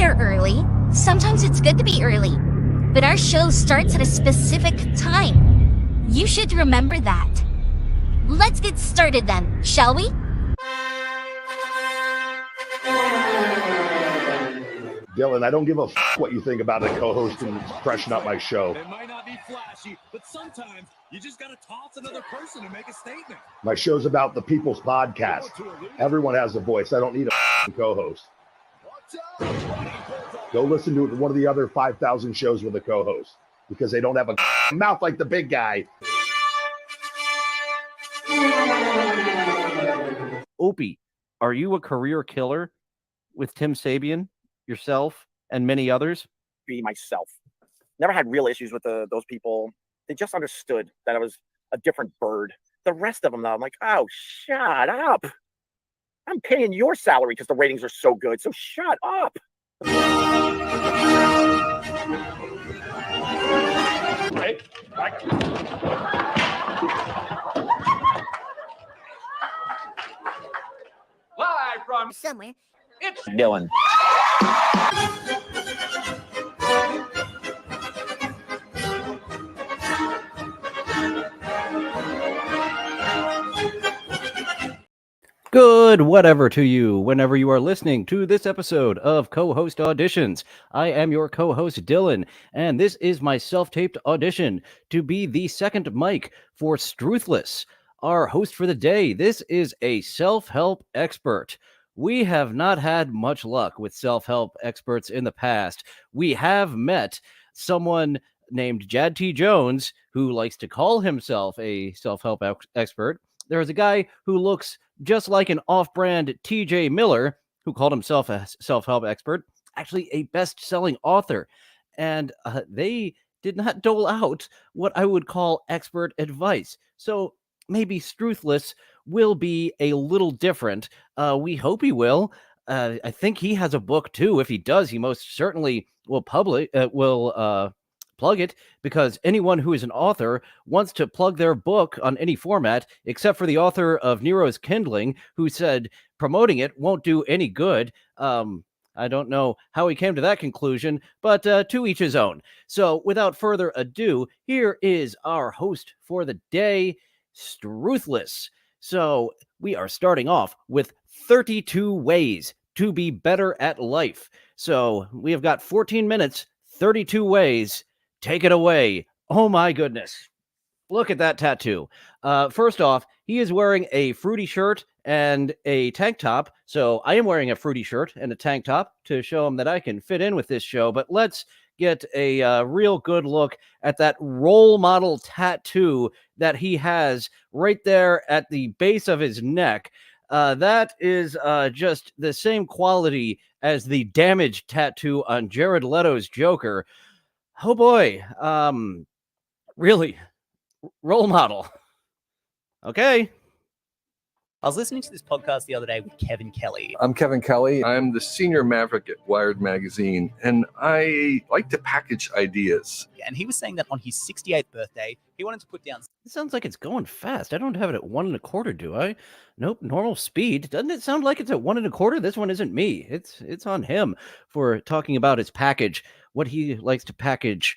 here early. Sometimes it's good to be early. But our show starts at a specific time. You should remember that. Let's get started then, shall we? Dillon, I don't give a what you think about a co-host and freshen up my show. It might not be flashy, but sometimes you just gotta toss another person to make a statement. My show's about the people's podcast. Everyone has a voice. I don't need a co-host. Go listen to one of the other 5,000 shows with a co-host because they don't have a mouth like the big guy. Opie, are you a career killer with Tim Sabian, yourself, and many others? Be myself. Never had real issues with those people. They just understood that I was a different bird. The rest of them, though, I'm like, oh, shut up. I'm paying your salary because the ratings are so good, so shut up. Hey, Live from Somewhere. it's Dillon. Good whatever to you, whenever you are listening to this episode of Cohost Auditions. I am your co-host, Dillon, and this is my self-taped audition to be the second mic for Struthless, our host for the day. This is a self-help expert. We have not had much luck with self-help experts in the past. We have met someone named Jad T. Jones, who likes to call himself a self-help expert. There's a guy who looks just like an off-brand TJ Miller, who called himself a self-help expert, actually a best-selling author. And they did not dole out what I would call expert advice. So maybe Struthless will be a little different. We hope he will. I think he has a book, too. If he does, he most certainly will plug it, because anyone who is an author wants to plug their book on any format, except for the author of Nero's Kindling, who said promoting it won't do any good. I don't know how he came to that conclusion, but to each his own. So without further ado, here is our host for the day, Struthless. So we are starting off with 32 ways to be better at life. So we have got 14 minutes, 32 ways. Take it away. Oh my goodness. Look at that tattoo. First off, he is wearing a fruity shirt and a tank top. So I am wearing a fruity shirt and a tank top to show him that I can fit in with this show. But let's get a real good look at that role model tattoo that he has right there at the base of his neck. That is just the same quality as the damaged tattoo on Jared Leto's Joker. Oh boy, really, role model. Okay. I was listening to this podcast the other day with Kevin Kelly. I'm Kevin Kelly. I'm the senior maverick at Wired Magazine, and I like to package ideas. And he was saying that on his 68th birthday, he wanted to put down... It sounds like it's going fast. I don't have it at 1 1/4, do I? Nope, normal speed. Doesn't it sound like it's at 1 1/4? This one isn't me. It's on him for talking about his package, what he likes to package.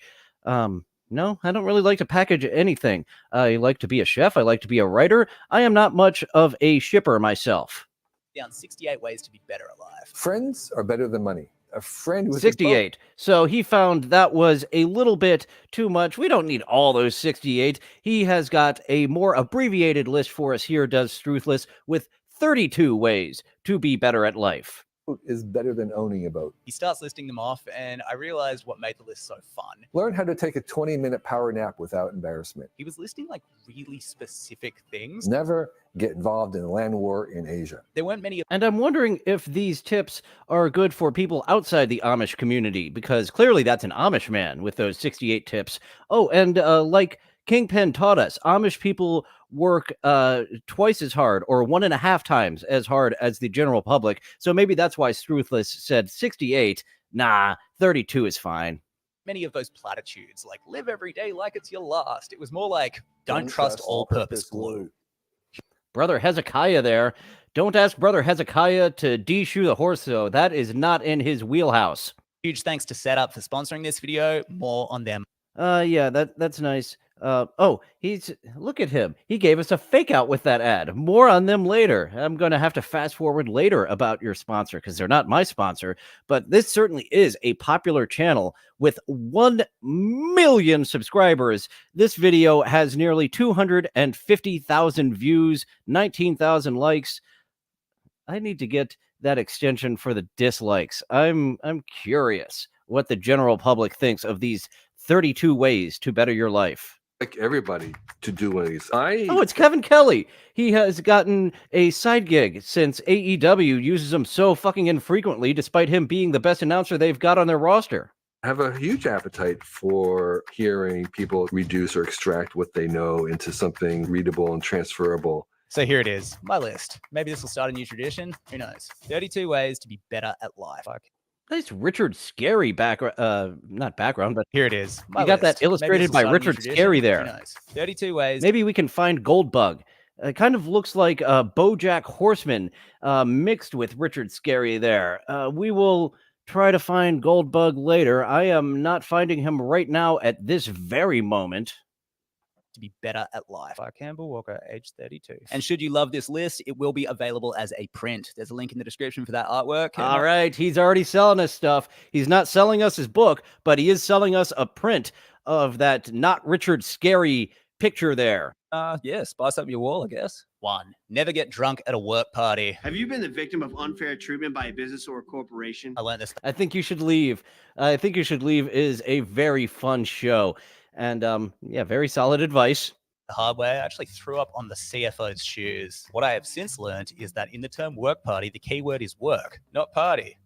No, I don't really like to package anything. I like to be a chef. I like to be a writer. I am not much of a shipper myself. Down 68 ways to be better at life. Friends are better than money. A friend with 68. So he found that was a little bit too much. We don't need all those 68. He has got a more abbreviated list for us here, does Struthless, with 32 ways to be better at life. is better than owning a boat. He starts listing them off, and I realized what made the list so fun. Learn how to take a 20-minute power nap without embarrassment. He was listing like really specific things. Never get involved in a land war in Asia. There weren't many. And I'm wondering if these tips are good for people outside the Amish community, because clearly that's an Amish man with those 68 tips. Oh, and like Kingpin taught us, Amish people work twice as hard or 1.5 times as hard as the general public. So maybe that's why Struthless said 68. Nah, 32 is fine. Many of those platitudes, like live every day like it's your last. It was more like don't trust all-purpose glue. Brother Hezekiah there. Don't ask Brother Hezekiah to de-shoe the horse, though. That is not in his wheelhouse. Huge thanks to Setup for sponsoring this video. More on them. Yeah, that's nice. Look at him. He gave us a fake out with that ad. More on them later. I'm going to have to fast forward later about your sponsor because they're not my sponsor, but this certainly is a popular channel with 1 million subscribers. This video has nearly 250,000 views, 19,000 likes. I need to get that extension for the dislikes. I'm curious what the general public thinks of these 32 ways to better your life. Like everybody to do one of these. Oh, it's Kevin Kelly. He has gotten a side gig since AEW uses him so fucking infrequently, despite him being the best announcer they've got on their roster. Have a huge appetite for hearing people reduce or extract what they know into something readable and transferable. So here it is, my list. Maybe this will start a new tradition. Who knows? 32 ways to be better at life. Nice Richard Scarry not background, but here it is. You got that illustrated by Richard Scarry there. Who knows? 32 ways. Maybe we can find Goldbug. It kind of looks like BoJack Horseman mixed with Richard Scarry there. We will try to find Goldbug later. I am not finding him right now at this very moment. To be better at life. Campbell Walker, age 32. And should you love this list, it will be available as a print. There's a link in the description for that artwork. All right, he's already selling us stuff. He's not selling us his book, but he is selling us a print of that not Richard Scarry picture there. Yeah, spice up your wall, I guess. 1. Never get drunk at a work party. Have you been the victim of unfair treatment by a business or a corporation? I learned this. I think you should leave. I think you should leave is a very fun show. And yeah, very solid advice. The hard way, I actually threw up on the CFO's shoes. What I have since learned is that in the term work party, the key word is work, not party.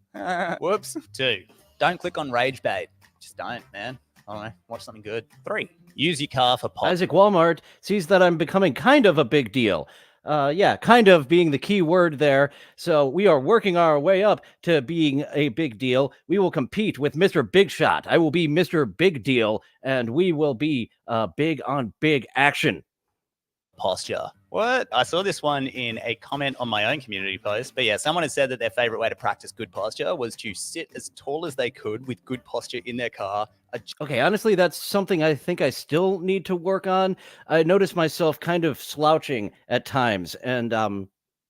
Whoops. 2. Don't click on rage bait. Just don't, man. I don't know. Watch something good. 3. Use your car for pop. Isaac Walmart sees that I'm becoming kind of a big deal. Yeah, kind of being the key word there. So we are working our way up to being a big deal. We will compete with Mr. Big Shot. I will be Mr. Big Deal, and we will be big on big action. Posture. What? I saw this one in a comment on my own community post, but yeah, someone had said that their favorite way to practice good posture was to sit as tall as they could with good posture in their car. Okay, honestly, that's something I think I still need to work on. I notice myself kind of slouching at times, and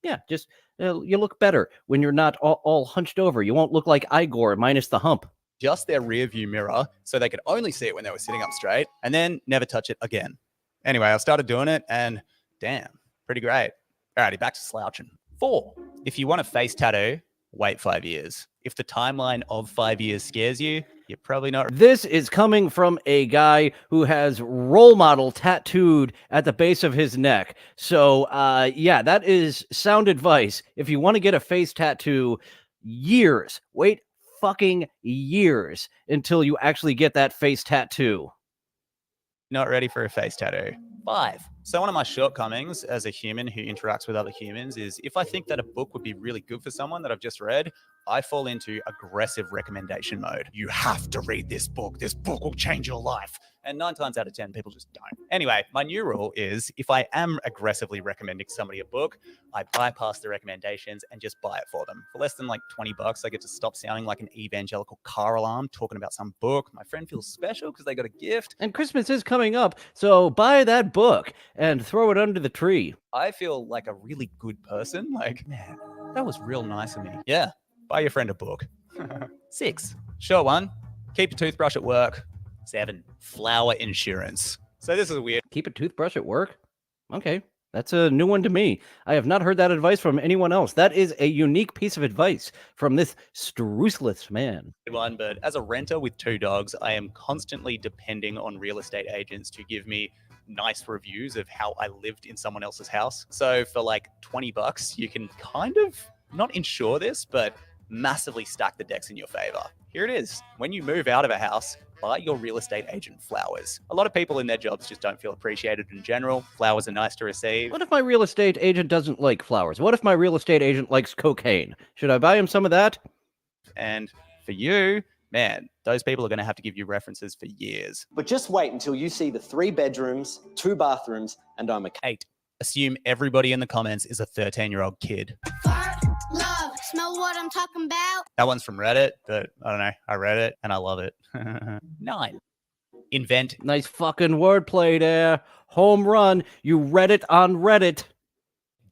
yeah, just you look better when you're not all hunched over. You won't look like Igor minus the hump. Just their rear view mirror, so they could only see it when they were sitting up straight, and then never touch it again. Anyway, I started doing it, and damn, pretty great. Alrighty, back to slouching. 4. If you want a face tattoo, wait 5 years. If the timeline of 5 years scares you, you're probably not. This is coming from a guy who has role model tattooed at the base of his neck. So, yeah, that is sound advice. If you want to get a face tattoo, years. Wait fucking years until you actually get that face tattoo. Not ready for a face tattoo. 5. So one of my shortcomings as a human who interacts with other humans is if I think that a book would be really good for someone that I've just read, I fall into aggressive recommendation mode. You have to read this book. This book will change your life. And 9 times out of 10, people just don't. Anyway, my new rule is if I am aggressively recommending somebody a book, I bypass the recommendations and just buy it for them. For less than like $20, I get to stop sounding like an evangelical car alarm talking about some book. My friend feels special because they got a gift. And Christmas is coming up, so buy that book and throw it under the tree. I feel like a really good person. Like, man, that was real nice of me. Yeah, buy your friend a book. 6. Short one, keep a toothbrush at work. 7. Flower insurance. So this is weird. Keep a toothbrush at work? Okay, that's a new one to me. I have not heard that advice from anyone else. That is a unique piece of advice from this Struthless man. One, but as a renter with 2 dogs, I am constantly depending on real estate agents to give me nice reviews of how I lived in someone else's house. So for like $20, you can kind of not insure this, but massively stack the decks in your favor. Here it is. When you move out of a house, buy your real estate agent flowers. A lot of people in their jobs just don't feel appreciated in general. Flowers are nice to receive. What if my real estate agent doesn't like flowers? What if my real estate agent likes cocaine? Should I buy him some of that? And for you, man, those people are going to have to give you references for years. But just wait until you see the 3 bedrooms, 2 bathrooms, and I'm a 8. Assume everybody in the comments is a 13-year-old kid. Fart, love, Know what I'm talking about? That one's from Reddit, but I don't know. I read it and I love it. 9. Invent Nice fucking wordplay there. Home run. You read it on Reddit.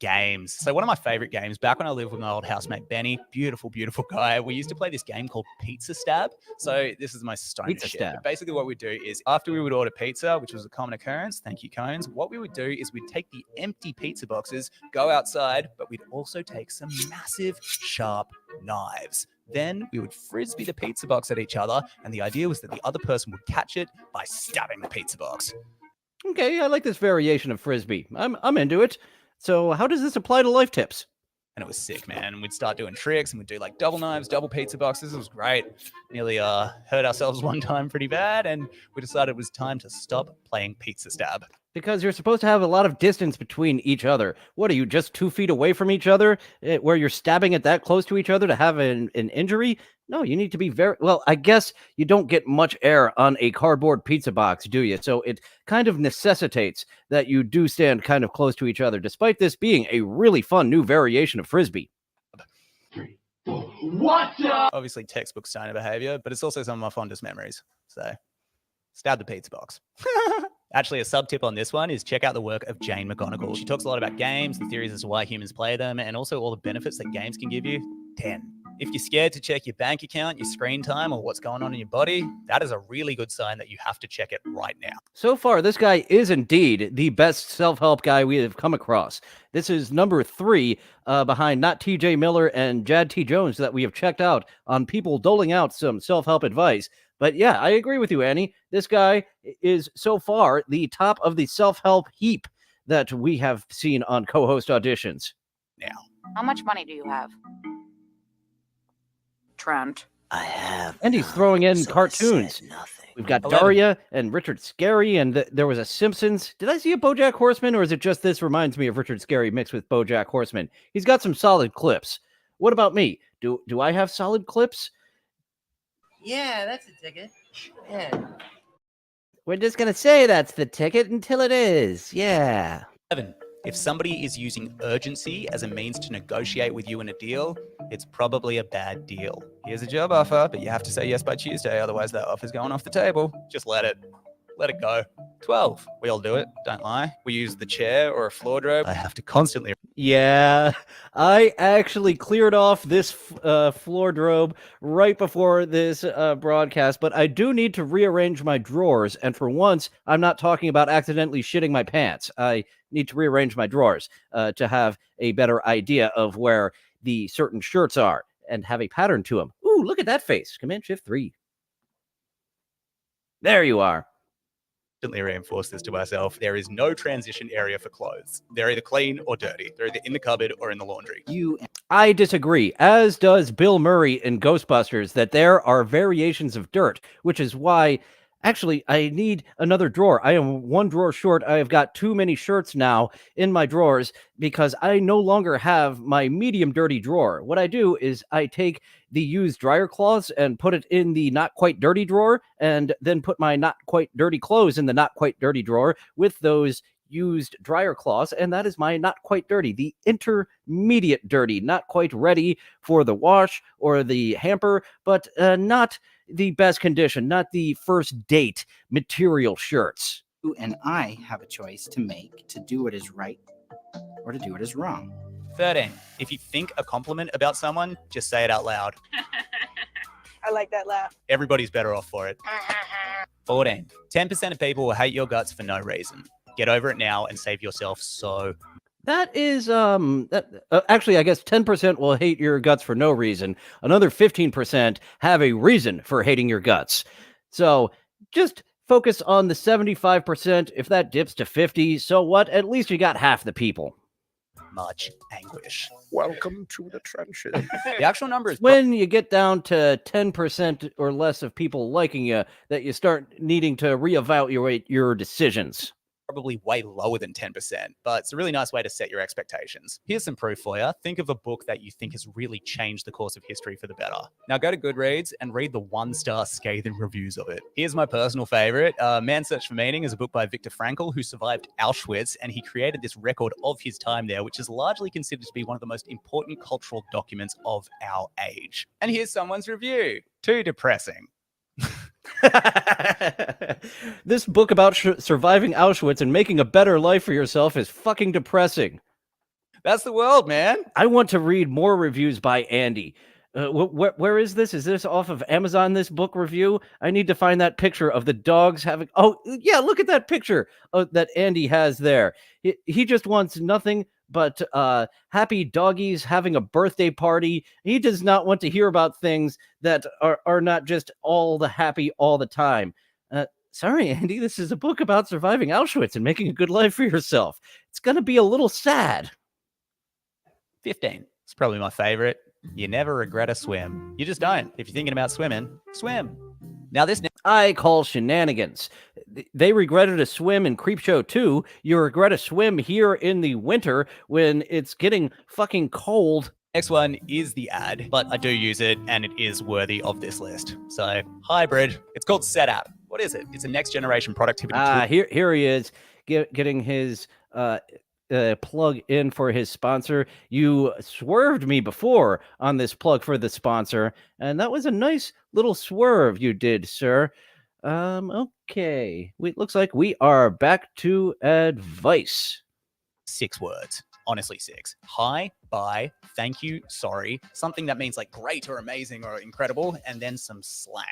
games. So one of my favorite games, back when I lived with my old housemate Benny, beautiful, beautiful guy, we used to play this game called Pizza Stab. So this is the most stoner Pizza shit. Stab. But basically what we'd do is after we would order pizza, which was a common occurrence, thank you Cones, what we would do is we'd take the empty pizza boxes, go outside, but we'd also take some massive sharp knives. Then we would frisbee the pizza box at each other, and the idea was that the other person would catch it by stabbing the pizza box. Okay, I like this variation of frisbee. I'm into it. So how does this apply to life tips? And it was sick, man. We'd start doing tricks and we'd do like double knives, double pizza boxes. It was great. Nearly hurt ourselves one time pretty bad, and we decided it was time to stop playing Pizza Stab. Because you're supposed to have a lot of distance between each other. What are you, just 2 feet away from each other, where you're stabbing it that close to each other to have an injury? No, you need to be very well. I guess you don't get much air on a cardboard pizza box, do you? So it kind of necessitates that you do stand kind of close to each other, despite this being a really fun new variation of frisbee. What's up? Obviously, textbook stoner behavior, but it's also some of my fondest memories. So, stab the pizza box. Actually, a sub tip on this one is check out the work of Jane McGonigal. She talks a lot about games, the theories as to why humans play them, and also all the benefits that games can give you. 10. If you're scared to check your bank account, your screen time, or what's going on in your body, that is a really good sign that you have to check it right now. So far, this guy is indeed the best self-help guy we have come across. This is number 3 behind not TJ Miller and Jad T. Jones that we have checked out on people doling out some self-help advice. But yeah, I agree with you, Annie. This guy is so far the top of the self-help heap that we have seen on co-host auditions. Now, how much money do you have? Trent. I have. And he's throwing in cartoons. We've got 11. Daria and Richard Scarry, and there was a Simpsons. Did I see a BoJack Horseman, or is it just this reminds me of Richard Scarry mixed with BoJack Horseman? He's got some solid clips. What about me? Do I have solid clips? Yeah, that's a ticket. Yeah. We're just going to say that's the ticket until it is. Yeah. 11. If somebody is using urgency as a means to negotiate with you in a deal, it's probably a bad deal. Here's a job offer, but you have to say yes by Tuesday, otherwise that offer's going off the table. Just let it go. 12. We all do it, don't lie. We use the chair or a floor drobe. I have to constantly... Yeah, I actually cleared off this floor drobe right before this broadcast, but I do need to rearrange my drawers, and for once, I'm not talking about accidentally shitting my pants. I need to rearrange my drawers to have a better idea of where the certain shirts are and have a pattern to them. Ooh, look at that face. Command-Shift-3. There you are. Reinforce this to myself. There is no transition area for clothes. They're either clean or dirty. They're either in the cupboard or in the laundry. I disagree, as does Bill Murray in Ghostbusters, that there are variations of dirt, which is why, actually, I need another drawer. I am 1 drawer short. I have got too many shirts now in my drawers because I no longer have my medium dirty drawer. What I do is I take the used dryer cloths and put it in the not quite dirty drawer, and then put my not quite dirty clothes in the not quite dirty drawer with those used dryer cloths, and that is my not quite dirty, the intermediate dirty, not quite ready for the wash or the hamper, but not the best condition, not the first date material shirts. You and I have a choice to make to do what is right or to do what is wrong. 13. If you think a compliment about someone, just say it out loud. I like that laugh. Everybody's better off for it. 14. 10% of people will hate your guts for no reason. Get over it now and save yourself so. That is, actually, I guess 10% will hate your guts for no reason. Another 15% have a reason for hating your guts. So just focus on the 75%. If that dips to 50, so what? At least you got half the people. Much anguish. Welcome to the trenches. The actual number is... When you get down to 10% or less of people liking you, that you start needing to reevaluate your decisions. probably way lower than 10%, but it's a really nice way to set your expectations. Here's some proof for you. Think of a book that you think has really changed the course of history for the better. Now go to Goodreads and read the 1-star scathing reviews of it. Here's my personal favorite. Man's Search for Meaning is a book by Viktor Frankl, who survived Auschwitz, and he created this record of his time there, which is largely considered to be one of the most important cultural documents of our age. And here's someone's review. Too depressing. This book about surviving Auschwitz and making a better life for yourself is fucking depressing. That's the world, man. I want to read more reviews by Andy. Where is this? Is this off of Amazon, this book review? I need to find that picture of the dogs having... Oh, yeah, look at that picture that Andy has there. He just wants nothing but happy doggies having a birthday party. He does not want to hear about things that are not just all the happy all the time. Sorry, Andy, this is a book about surviving Auschwitz and making a good life for yourself. It's going to be a little sad. 15. It's probably my favorite. You never regret a swim. You just don't. If you're thinking about swimming, swim. Now this I call shenanigans. They regretted a swim in Creepshow 2. You regret a swim here in the winter when it's getting fucking cold. Next one is the ad, but I do use it and it is worthy of this list. So, hybrid. It's called SetApp. What is it? It's a next generation productivity tool. Here he is getting his plug in for his sponsor. You swerved me before on this plug for the sponsor, and that was a nice little swerve you did, sir. Okay. It looks like we are back to advice. 6 words. Honestly, 6. Hi, bye, thank you, sorry. Something that means like great or amazing or incredible, and then some slang.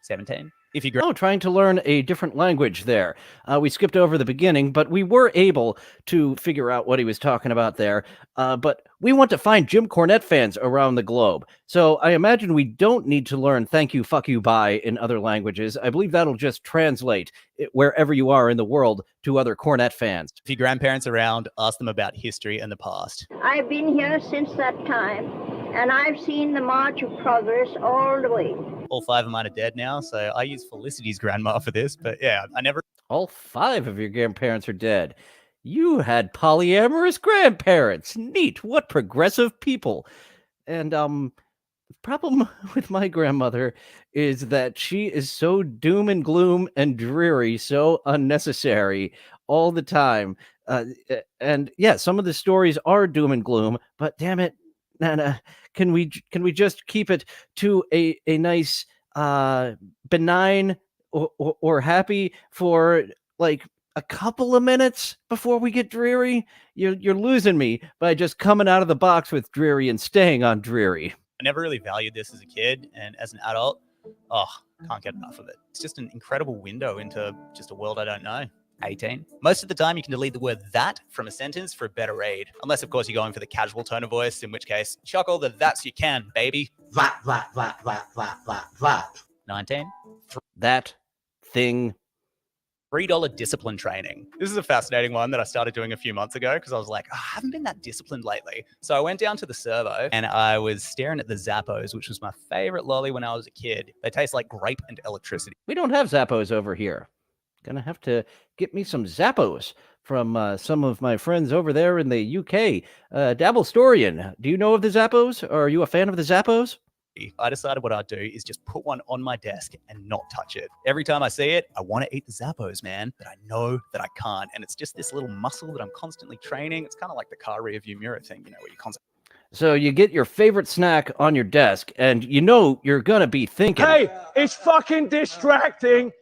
17. If you trying to learn a different language there. We skipped over the beginning, but we were able to figure out what he was talking about there. But we want to find Jim Cornette fans around the globe. So I imagine we don't need to learn thank you, fuck you, bye in other languages. I believe that'll just translate wherever you are in the world to other Cornette fans. If your grandparents are around, ask them about history and the past. I've been here since that time, and I've seen the march of progress all the way. All 5 of mine are dead now, so I use Felicity's grandma for this, but yeah, I never... All 5 of your grandparents are dead. You had polyamorous grandparents. Neat. What progressive people. And, the problem with my grandmother is that she is so doom and gloom and dreary, so unnecessary all the time. And yeah, some of the stories are doom and gloom, but damn it, Nana, can we just keep it to a nice benign or happy for like a couple of minutes before we get dreary? You're losing me by just coming out of the box with dreary and staying on dreary. I never really valued this as a kid, and as an adult, can't get enough of it. It's just an incredible window into just a world I don't know. 18. Most of the time, you can delete the word that from a sentence for a better read. Unless, of course, you're going for the casual tone of voice, in which case, chuck all the that's you can, baby. That. 19. That thing. $3 discipline training. This is a fascinating one that I started doing a few months ago because I was like, I haven't been that disciplined lately. So I went down to the servo and I was staring at the Zappos, which was my favorite lolly when I was a kid. They taste like grape and electricity. We don't have Zappos over here. Gonna have to get me some Zappos from some of my friends over there in the UK. Dabblestorian, do you know of the Zappos? Or are you a fan of the Zappos? I decided what I'd do is just put one on my desk and not touch it. Every time I see it, I want to eat the Zappos, man, but I know that I can't. And it's just this little muscle that I'm constantly training. It's kind of like the car rear view mirror thing, where you constantly... So you get your favorite snack on your desk and you know you're gonna be thinking, Hey, it's fucking distracting.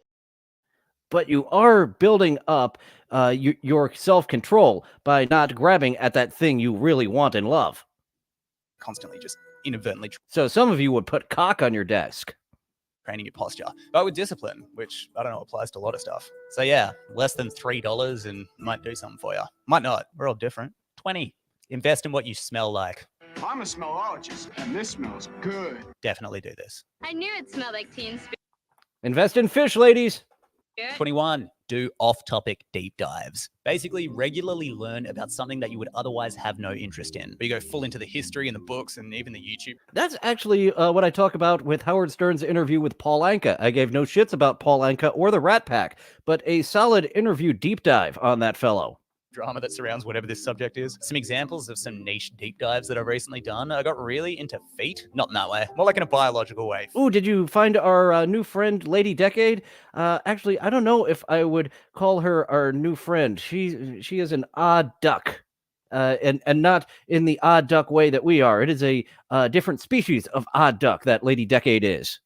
But you are building up your self-control by not grabbing at that thing you really want and love. Constantly just inadvertently. So some of you would put cock on your desk. Training your posture, but with discipline, which I don't know applies to a lot of stuff. So yeah, less than $3 and might do something for you. Might not. We're all different. 20. Invest in what you smell like. I'm a smellologist, and this smells good. Definitely do this. I knew it smelled like Teen Spirit. Invest in fish, ladies. 21, do off-topic deep dives. Basically, regularly learn about something that you would otherwise have no interest in. But you go full into the history and the books and even the YouTube. That's actually what I talk about with Howard Stern's interview with Paul Anka. I gave no shits about Paul Anka or the Rat Pack, but a solid interview deep dive on that fellow. Drama that surrounds whatever this subject is. Some examples of some niche deep dives that I've recently done. I got really into feet. Not in that way. More like in a biological way. Ooh, did you find our new friend, Lady Decade? Actually, I don't know if I would call her our new friend. She is an odd duck. And not in the odd duck way that we are. It is a different species of odd duck that Lady Decade is.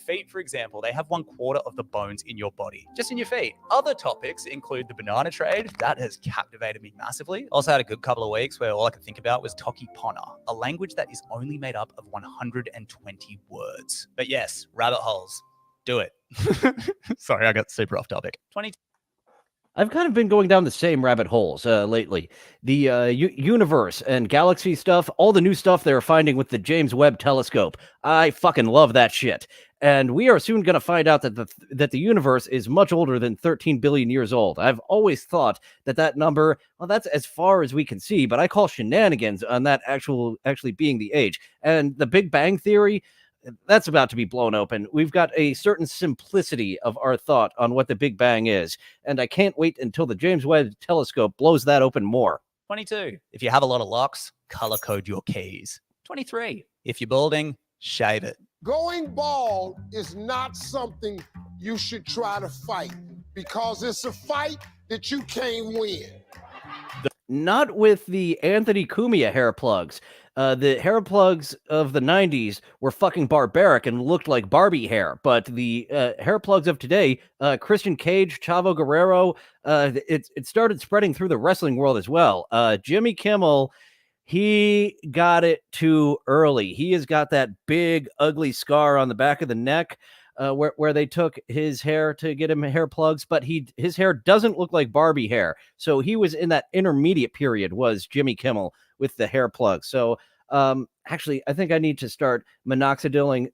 Feet, for example, they have 1/4 of the bones in your body, just in your feet. Other topics include the banana trade. That has captivated me massively. Also had a good couple of weeks where all I could think about was Toki Pona, a language that is only made up of 120 words. But yes, rabbit holes. Do it. Sorry, I got super off topic. 20. I've kind of been going down the same rabbit holes lately. The universe and galaxy stuff, all the new stuff they're finding with the James Webb Telescope. I fucking love that shit. And we are soon going to find out that the universe is much older than 13 billion years old. I've always thought that number, well, that's as far as we can see, but I call shenanigans on that actually being the age. And the Big Bang Theory, that's about to be blown open. We've got a certain simplicity of our thought on what the Big Bang is, and I can't wait until the James Webb Telescope blows that open more. 22, if you have a lot of locks, color code your keys. 23, if you're balding, shave it. Going bald is not something you should try to fight because it's a fight that you can't win. Not with the Anthony Cumia hair plugs. The hair plugs of the 90s were fucking barbaric and looked like Barbie hair, but the hair plugs of today, Christian Cage, Chavo Guerrero, it started spreading through the wrestling world as well. Jimmy Kimmel, he got it too early. He has got that big, ugly scar on the back of the neck where they took his hair to get him hair plugs, but his hair doesn't look like Barbie hair. So he was in that intermediate period, was Jimmy Kimmel, with the hair plugs. So actually, I think I need to start minoxidilling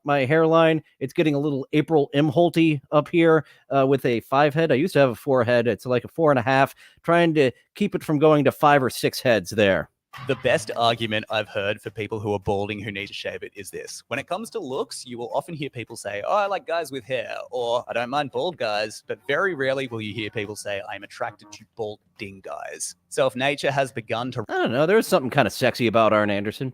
my hairline. It's getting a little April Imholty up here with a 5 head. I used to have a 4 head. It's like a 4.5, trying to keep it from going to 5 or 6 heads there. The best argument I've heard for people who are balding who need to shave it is this. When it comes to looks, you will often hear people say, oh, I like guys with hair, or I don't mind bald guys, but very rarely will you hear people say, I'm attracted to balding guys. So if nature has begun to... I don't know, there's something kind of sexy about Arn Anderson.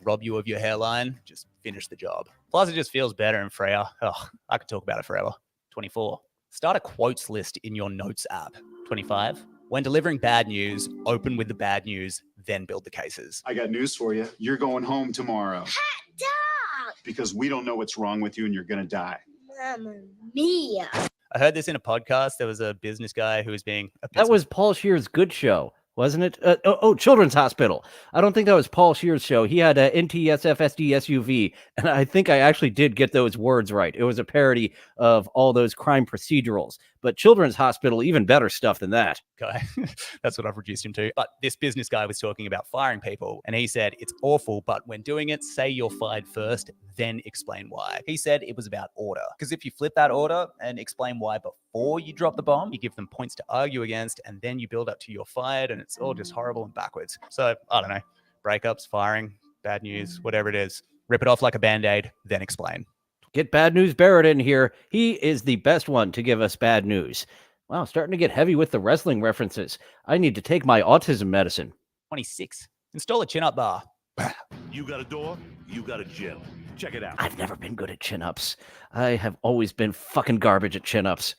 Rob you of your hairline, just finish the job. Plus, it just feels better and freer. Oh, I could talk about it forever. 24. Start a quotes list in your notes app. 25. When delivering bad news, open with the bad news, then build the cases. I got news for you. You're going home tomorrow. Hot dog! Because we don't know what's wrong with you and you're going to die. Mamma mia. I heard this in a podcast. There was a business guy who was being... That was Paul Scheer's Good Show, wasn't it? Children's Hospital. I don't think that was Paul Scheer's show. He had NTSFSDSUV, and I think I actually did get those words right. It was a parody of all those crime procedurals. But Children's Hospital, even better stuff than that. Okay, that's what I've reduced him to. But this business guy was talking about firing people, and he said, it's awful, but when doing it, say you're fired first, then explain why. He said it was about order. Because if you flip that order and explain why before you drop the bomb, you give them points to argue against, and then you build up to you're fired, and it's all just horrible and backwards. So, I don't know, breakups, firing, bad news, whatever it is, rip it off like a Band-Aid, then explain. Get Bad News Barrett in here. He is the best one to give us bad news. Wow, starting to get heavy with the wrestling references. I need to take my autism medicine. 26. Install a chin-up bar. You got a door, you got a gym. Check it out. I've never been good at chin-ups. I have always been fucking garbage at chin-ups.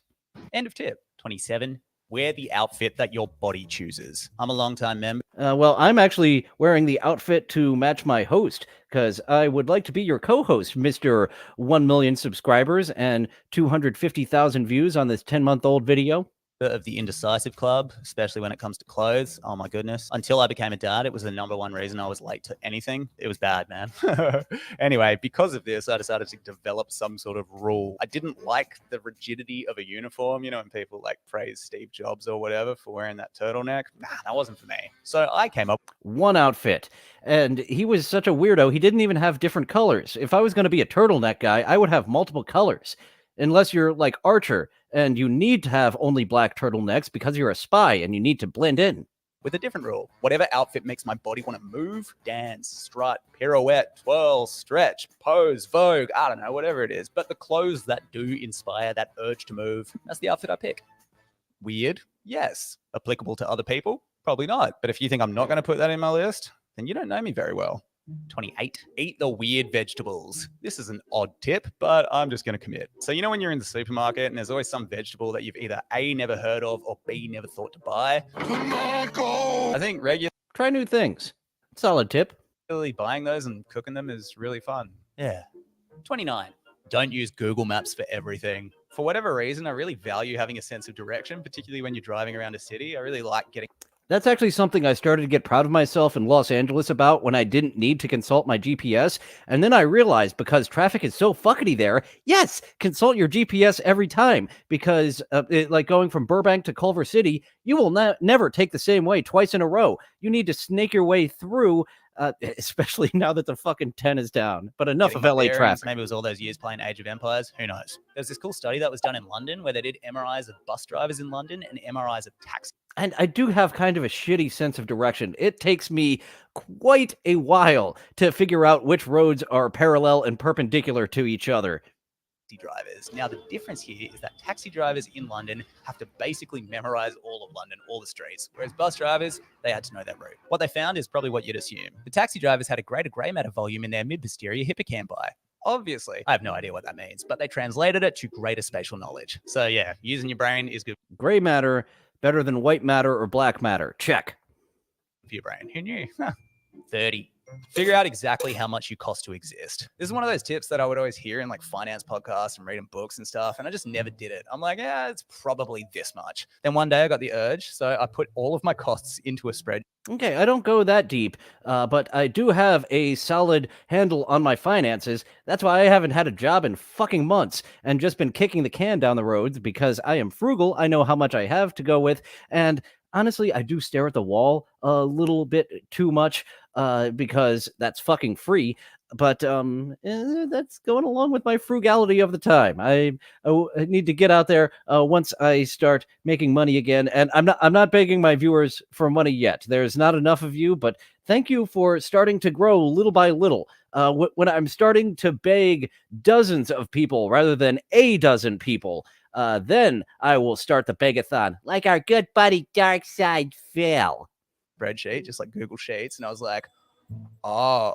End of tip. 27. Wear the outfit that your body chooses. I'm a long-time member. Well, I'm actually wearing the outfit to match my host, because I would like to be your co-host, Mr. 1 million subscribers and 250,000 views on this 10-month-old video. Of the indecisive club, especially when it comes to clothes. Oh my goodness. Until I became a dad, it was the #1 reason I was late to anything. It was bad, man. Anyway, because of this, I decided to develop some sort of rule. I didn't like the rigidity of a uniform, you know, when people like praise Steve Jobs or whatever for wearing that turtleneck. Nah, that wasn't for me. So I came up one outfit, and he was such a weirdo, he didn't even have different colors. If I was going to be a turtleneck guy, I would have multiple colors. unless you're like Archer and you need to have only black turtlenecks because you're a spy and you need to blend in. With a different rule. Whatever outfit makes my body want to move, dance, strut, pirouette, twirl, stretch, pose, vogue, I don't know, whatever it is. But the clothes that do inspire that urge to move, that's the outfit I pick. Weird? Yes. Applicable to other people? Probably not. But if you think I'm not going to put that in my list, then you don't know me very well. 28. Eat the weird vegetables. This is an odd tip, but I'm just going to commit. So you know when you're in the supermarket and there's always some vegetable that you've either A, never heard of, or B, never thought to buy? I think regularly Try new things. Solid tip. buying those and cooking them is really fun. Yeah. 29. Don't use Google Maps for everything. For whatever reason, I really value having a sense of direction, particularly when you're driving around a city. I really like getting... That's actually something I started to get proud of myself in Los Angeles about when I didn't need to consult my GPS. And then I realized because traffic is so fuckety there, yes, consult your GPS every time. Because like going from Burbank to Culver City, you will never take the same way twice in a row. You need to snake your way through, especially now that the fucking 10 is down. But enough of LA traffic. Maybe it was all those years playing Age of Empires. Who knows? There's this cool study that was done in London where they did MRIs of bus drivers in London and MRIs of taxi. And I do have kind of a shitty sense of direction. It takes me quite a while to figure out which roads are parallel and perpendicular to each other. Drivers. Now, the difference here is that taxi drivers in London have to basically memorize all of London, all the streets, whereas bus drivers, they had to know that route. What they found is probably what you'd assume. The taxi drivers had a greater grey matter volume in their mid-posterior hippocampi. Obviously, I have no idea what that means, but they translated it to greater spatial knowledge. So yeah, using your brain is good. Grey matter, better than white matter or black matter. Check. For your brain. Who knew? 30. Figure out exactly how much you cost to exist. This is one of those tips that I would always hear in like finance podcasts and reading books and stuff, and I just never did it. I'm like, yeah, it's probably this much. Then one day I got the urge, so I put all of my costs into a spreadsheet. Okay, I don't go that deep, but I do have a solid handle on my finances. That's why I haven't had a job in fucking months and just been kicking the can down the road because I am frugal. I know how much I have to go with, and honestly, I do stare at the wall a little bit too much because that's fucking free. But that's going along with my frugality of the time. I need to get out there once I start making money again. And I'm not begging my viewers for money yet. There's not enough of you, but thank you for starting to grow little by little. When I'm starting to beg dozens of people rather than a dozen people, then I will start the begathon, like our good buddy Darkside Phil. Spreadsheet, just like Google Sheets, and I was like, oh,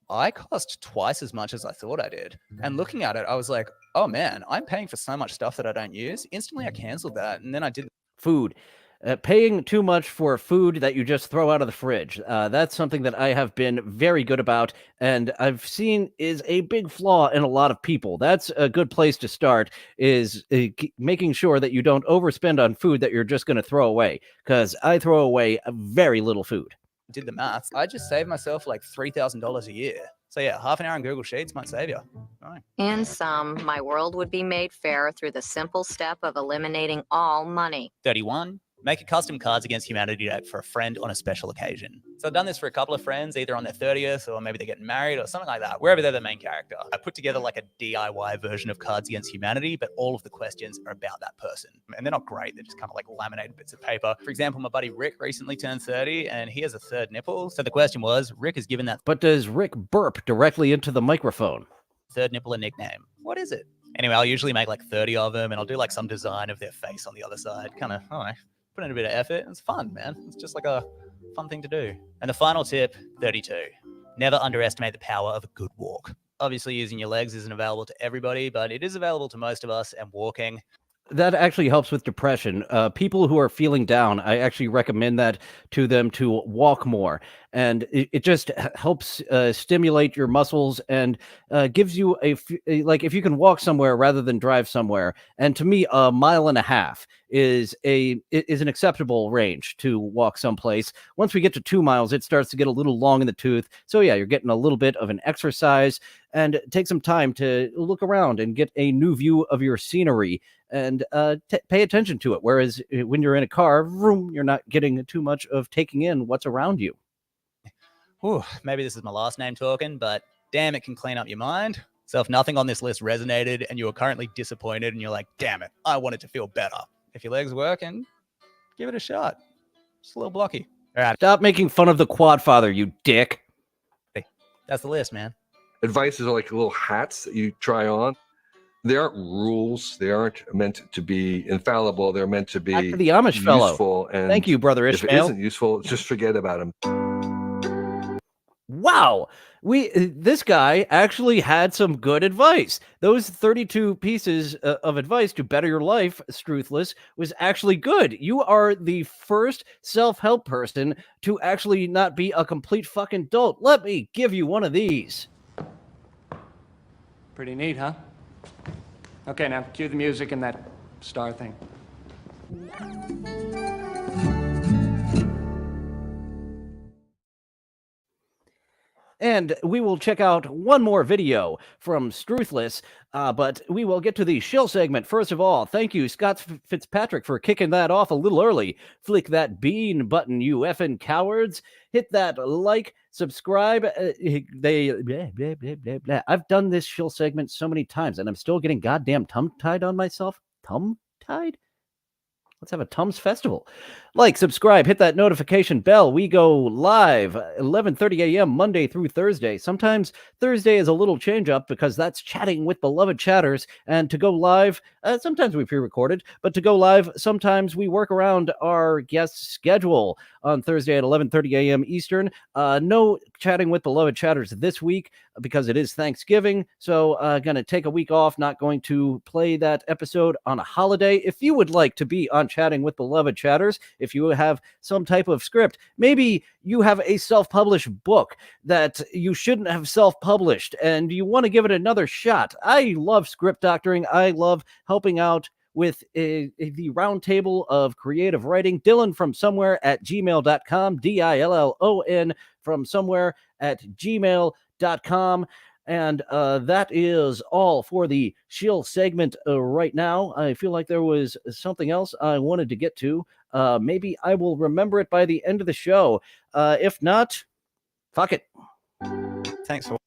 I cost twice as much as I thought I did. And looking at it, I was like, oh man, I'm paying for so much stuff that I don't use. Instantly, I canceled that, and then I did food. Paying too much for food that you just throw out of the fridge. That's something that I have been very good about, and I've seen is a big flaw in a lot of people. That's a good place to start, is making sure that you don't overspend on food that you're just going to throw away, because I throw away very little food. Did the maths. I just saved myself like $3,000 a year. So yeah, half an hour on Google Sheets might save you. All right. In sum, my world would be made fair through the simple step of eliminating all money. 31. Make a custom Cards Against Humanity deck for a friend on a special occasion. So I've done this for a couple of friends, either on their 30th or maybe they're getting married or something like that, wherever they're the main character. I put together like a DIY version of Cards Against Humanity, but all of the questions are about that person. And they're not great. They're just kind of like laminated bits of paper. For example, my buddy Rick recently turned 30 and he has a third nipple. So the question was, Rick is given that. But does Rick burp directly into the microphone? Third nipple a nickname. What is it? Anyway, I'll usually make like 30 of them and I'll do like some design of their face on the other side. Kind of, I don't know. Put in a bit of effort. It's fun, man. It's just like a fun thing to do. And the final tip, 32. Never underestimate the power of a good walk. Obviously, using your legs isn't available to everybody, but it is available to most of us, and walking. That actually helps with depression. People who are feeling down, I actually recommend that to them to walk more. And it just helps stimulate your muscles and gives you like if you can walk somewhere rather than drive somewhere. And to me, 1.5 miles is an acceptable range to walk someplace. Once we get to 2 miles, it starts to get a little long in the tooth. So yeah, you're getting a little bit of an exercise, and take some time to look around and get a new view of your scenery and pay attention to it. Whereas when you're in a car, you're not getting too much of taking in what's around you. Ooh, maybe this is my last name talking, but damn, it can clean up your mind. So if nothing on this list resonated and you are currently disappointed and you're like, damn it, I want it to feel better. If your leg's working, give it a shot. Just a little blocky. All right. Stop making fun of the quad father, you dick. Hey, that's the list, man. Advices are like little hats that you try on. They aren't rules. They aren't meant to be infallible. They're meant to be Back to the Amish fellow. useful. And thank you, brother if it Ishmael. isn't useful, just forget about them. Wow, this guy actually had some good advice. Those 32 pieces of advice to better your life, Struthless, was actually good. You are the first self-help person to actually not be a complete fucking dolt. Let me give you one of these. Pretty neat, huh? Okay, now cue the music and that star thing. And we will check out one more video from Struthless, but we will get to the shill segment. First of all, thank you, Scott Fitzpatrick, for kicking that off a little early. Flick that bean button, you effing cowards. Hit that like, subscribe. I've done this shill segment so many times, and I'm still getting goddamn tongue-tied on myself. Tongue-tied? Let's have a Tums festival. Like, subscribe, hit that notification bell. We go live 11:30 a.m. Monday through Thursday. Sometimes Thursday is a little change up because that's chatting with beloved chatters. And to go live, sometimes we pre-recorded, but to go live, sometimes we work around our guest schedule on Thursday at 11:30 a.m. Eastern. No chatting with beloved chatters this week because it is Thanksgiving. So going to take a week off, not going to play that episode on a holiday. If you would like to be on chatting with beloved chatters, if you have some type of script, maybe you have a self-published book that you shouldn't have self-published and you want to give it another shot. I love script doctoring. I love helping out with the roundtable of creative writing. Dillon from somewhere at gmail.com, Dillon from somewhere at gmail.com. And that is all for the shill segment right now. I feel like there was something else I wanted to get to. Maybe I will remember it by the end of the show. If not, fuck it. Thanks for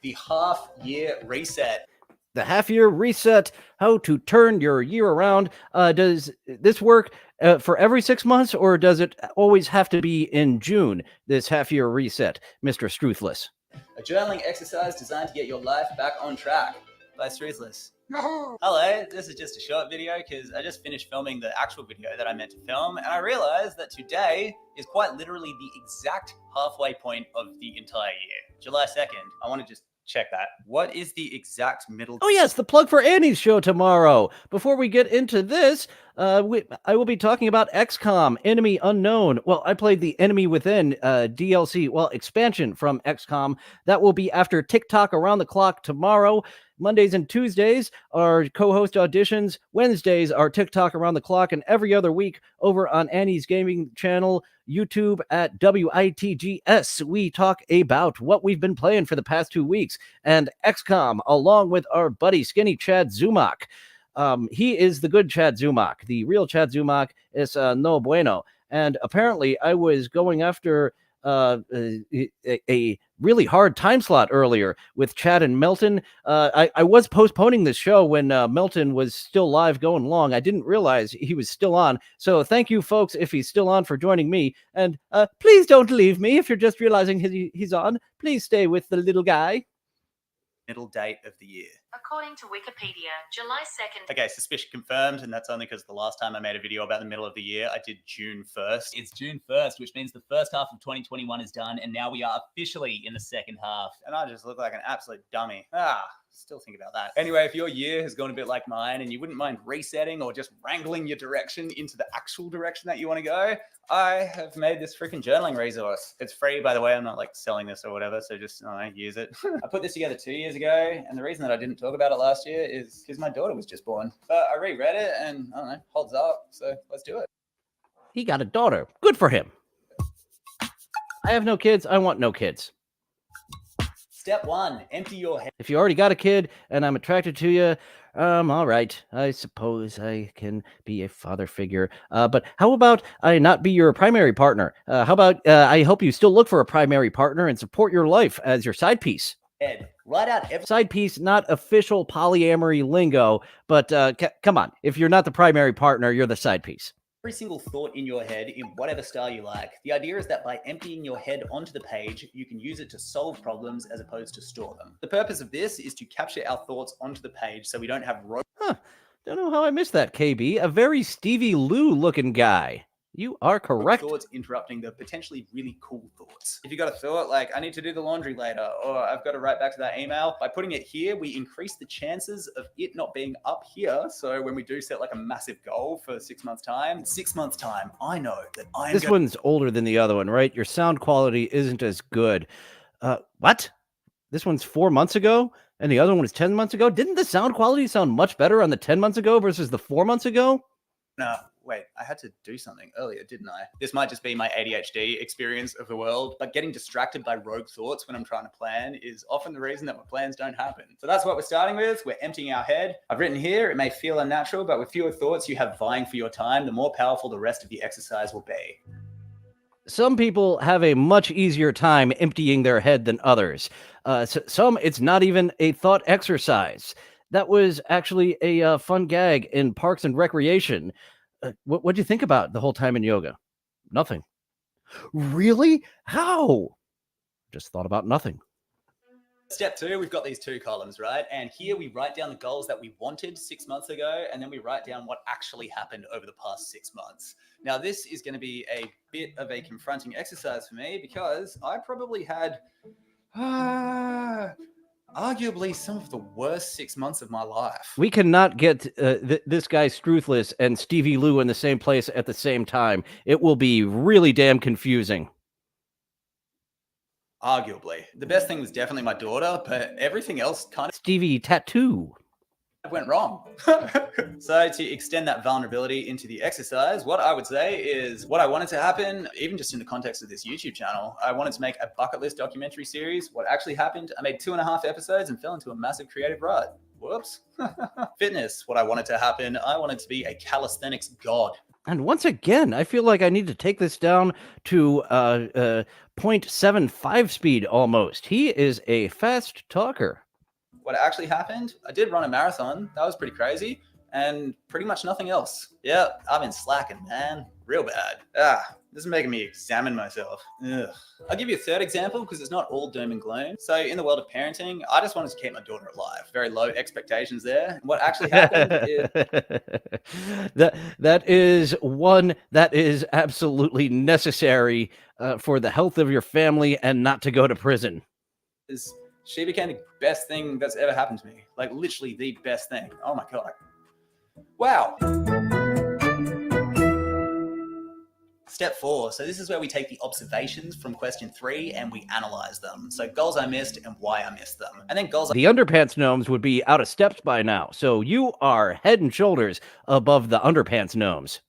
the half-year reset. The half-year reset, how to turn your year around. Does this work for every 6 months, or does it always have to be in June, this half-year reset, Mr. Struthless? A journaling exercise designed to get your life back on track by Struthless. Hello, this is just a short video because I just finished filming the actual video that I meant to film, and I realized that today is quite literally the exact halfway point of the entire year. July 2nd. I want to just check that. What is the exact middle? Oh yes, the plug for Annie's show tomorrow. Before we get into this, I will be talking about XCOM, Enemy Unknown. Well, I played the Enemy Within DLC, expansion from XCOM. That will be after TikTok Around the Clock tomorrow. Mondays and Tuesdays are co-host auditions. Wednesdays are TikTok Around the Clock, and every other week over on Annie's Gaming channel, YouTube at WITGS, we talk about what we've been playing for the past 2 weeks, and XCOM, along with our buddy Skinny Chad Zumock. He is the good Chad Zumock. The real Chad Zumock is no bueno. And apparently I was going after a really hard time slot earlier with Chad and Melton. I was postponing this show when Melton was still live going long. I didn't realize he was still on. So thank you, folks, if he's still on, for joining me. And please don't leave me if you're just realizing he's on. Please stay with the little guy. Middle date of the year. According to Wikipedia, July 2nd. Okay, suspicion confirmed, and that's only because the last time I made a video about the middle of the year, I did June 1st. It's June 1st, which means the first half of 2021 is done, and now we are officially in the second half. And I just look like an absolute dummy. Still think about that. Anyway, if your year has gone a bit like mine and you wouldn't mind resetting or just wrangling your direction into the actual direction that you want to go, I have made this freaking journaling resource. It's free, by the way. I'm not like selling this or whatever, so just use it. I put this together 2 years ago, and the reason that I didn't talk about it last year is because my daughter was just born. But I reread it and I don't know, holds up. So let's do it. He got a daughter. Good for him. I have no kids. I want no kids. Step 1, empty your head. If you already got a kid and I'm attracted to you, all right. I suppose I can be a father figure. But how about I not be your primary partner? How about I help you still look for a primary partner and support your life as your side piece? Write out every Side piece, not official polyamory lingo, but come on. If you're not the primary partner, you're the side piece. single thought in your head in whatever style you like. The idea is that by emptying your head onto the page, you can use it to solve problems as opposed to store them. The purpose of this is to capture our thoughts onto the page so we don't have Don't know how I missed that, KB. A very Stevie Lou looking guy. You are correct. Thoughts interrupting the potentially really cool thoughts. If you got a thought like, I need to do the laundry later, or I've got to write back to that email, by putting it here, we increase the chances of it not being up here. So when we do set like a massive goal for 6 months' time, in 6 months' time, I know that I'm This one's older than the other one, right? Your sound quality isn't as good. What? This one's 4 months ago, and the other one was 10 months ago? Didn't the sound quality sound much better on the 10 months ago versus the 4 months ago? No, wait, I had to do something earlier, didn't I? This might just be my ADHD experience of the world, but getting distracted by rogue thoughts when I'm trying to plan is often the reason that my plans don't happen. So that's what we're starting with. We're emptying our head. I've written here, it may feel unnatural, but with fewer thoughts you have vying for your time, the more powerful the rest of the exercise will be. Some people have a much easier time emptying their head than others. Some, it's not even a thought exercise. That was actually a fun gag in Parks and Recreation. What'd you think about the whole time in yoga? Nothing. Really? How? Just thought about nothing. Step 2, we've got these 2 columns, right? And here we write down the goals that we wanted 6 months ago, and then we write down what actually happened over the past 6 months. Now, this is going to be a bit of a confronting exercise for me because I probably had arguably some of the worst 6 months of my life. We cannot get this guy Struthless and Stevie Lou in the same place at the same time. It will be really damn confusing. Arguably. The best thing was definitely my daughter, but everything else kind of Stevie Tattoo went wrong. So to extend that vulnerability into the exercise, what I would say is what I wanted to happen, even just in the context of this YouTube channel, I wanted to make a bucket list documentary series. What actually happened, I made 2.5 episodes and fell into a massive creative rut. Whoops. Fitness, what I wanted to happen, I wanted to be a calisthenics god. And once again, I feel like I need to take this down to 0.75 speed almost. He is a fast talker. What actually happened, I did run a marathon. That was pretty crazy. And pretty much nothing else. Yeah, I've been slacking, man. Real bad. This is making me examine myself. Ugh. I'll give you a third example because it's not all doom and gloom. So in the world of parenting, I just wanted to keep my daughter alive. Very low expectations there. What actually happened is... that is one that is absolutely necessary for the health of your family and not to go to prison. She became the best thing that's ever happened to me. Like literally the best thing. Oh my God. Wow. Step 4. So this is where we take the observations from question 3 and we analyze them. So goals I missed and why I missed them. And then goals The underpants gnomes would be out of steps by now. So you are head and shoulders above the underpants gnomes.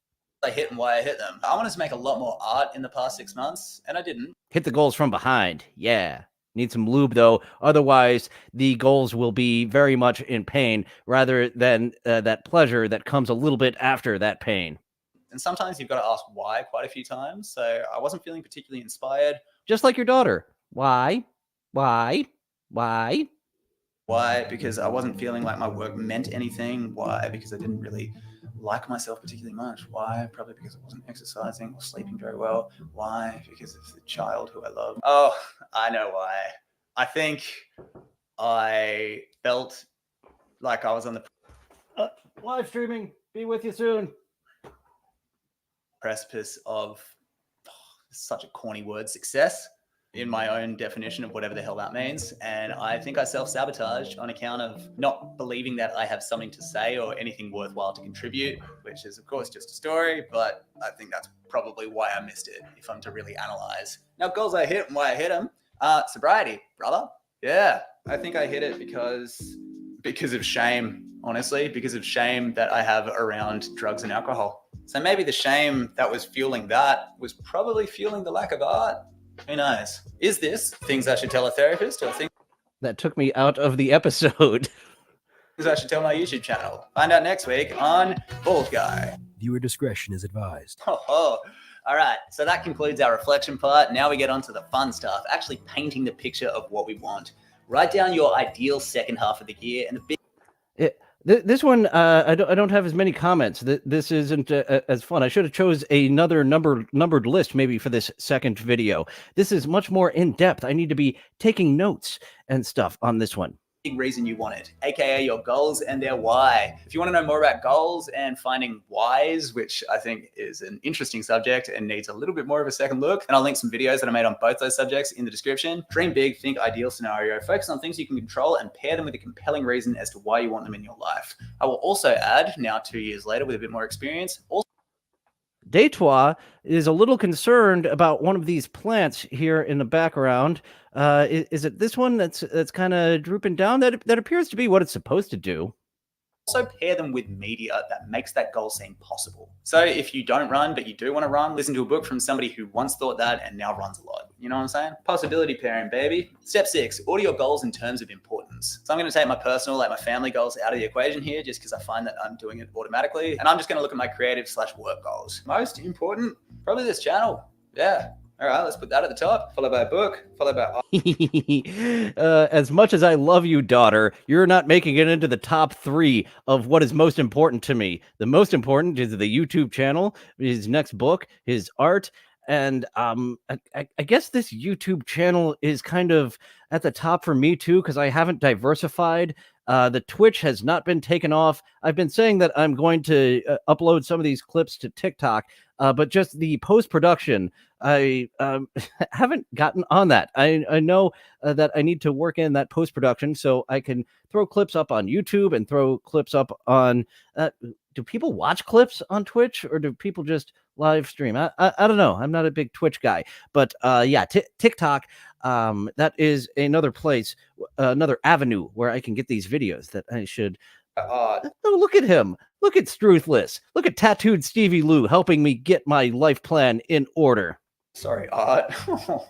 I hit and why I hit them. I wanted to make a lot more art in the past 6 months and I didn't. Hit the goals from behind. Yeah. Need some lube, though. Otherwise, the goals will be very much in pain rather than that pleasure that comes a little bit after that pain. And sometimes you've got to ask why quite a few times. So I wasn't feeling particularly inspired. Just like your daughter. Why? Why? Why? Why? Because I wasn't feeling like my work meant anything. Why? Because I didn't really like myself particularly much. Why? Probably because I wasn't exercising or sleeping very well. Why? Because of the child who I love. Oh, I know why. I think I felt like I was on the live streaming. Be with you soon. Precipice of such a corny word, success. In my own definition of whatever the hell that means. And I think I self-sabotaged on account of not believing that I have something to say or anything worthwhile to contribute, which is of course just a story, but I think that's probably why I missed it, if I'm to really analyze. Now, goals I hit and why I hit them. Sobriety, brother. Yeah, I think I hit it because of shame, honestly, because of shame that I have around drugs and alcohol. So maybe the shame that was fueling that was probably fueling the lack of art. Who knows? Is this things I should tell a therapist or things that took me out of the episode? Things I should tell my YouTube channel? Find out next week on Bald Guy. Viewer discretion is advised. All right, so that concludes our reflection part. Now we get on to the fun stuff, actually painting the picture of what we want. Write down your ideal second half of the year and the big This one, I don't have as many comments. This isn't as fun. I should have chose another numbered list maybe for this second video. This is much more in depth. I need to be taking notes and stuff on this one. big reason you want it, aka your goals and their why. If you want to know more about goals and finding whys, which I think is an interesting subject and needs a little bit more of a second look, and I'll link some videos that I made on both those subjects in the description. Dream big, think ideal scenario, focus on things you can control and pair them with a compelling reason as to why you want them in your life. I will also add, now 2 years later with a bit more experience, Deitois is a little concerned about one of these plants here in the background. Is it this one that's kind of drooping down? That appears to be what it's supposed to do. also pair them with media that makes that goal seem possible. So if you don't run, but you do want to run, listen to a book from somebody who once thought that and now runs a lot. You know what I'm saying? Possibility pairing, baby. Step 6, order your goals in terms of importance. So I'm going to take my personal, like my family goals out of the equation here, just because I find that I'm doing it automatically. And I'm just going to look at my creative/work goals. Most important, probably this channel. Yeah. All right, let's put that at the top, followed by a book, followed by... As much as I love you, daughter, you're not making it into the top 3 of what is most important to me. The most important is the YouTube channel, his next book, his art, and I guess this YouTube channel is kind of at the top for me too, because I haven't diversified. The Twitch has not been taken off. I've been saying that I'm going to upload some of these clips to TikTok, but just the post-production, I haven't gotten on that. I know that I need to work in that post-production so I can throw clips up on YouTube and throw clips up on... do people watch clips on Twitch, or do people just live stream? I don't know. I'm not a big Twitch guy, but yeah, TikTok, that is another place, another avenue where I can get these videos that I should... Oh, look at him. Look at Struthless. Look at tattooed Stevie Lou helping me get my life plan in order. Sorry, Art.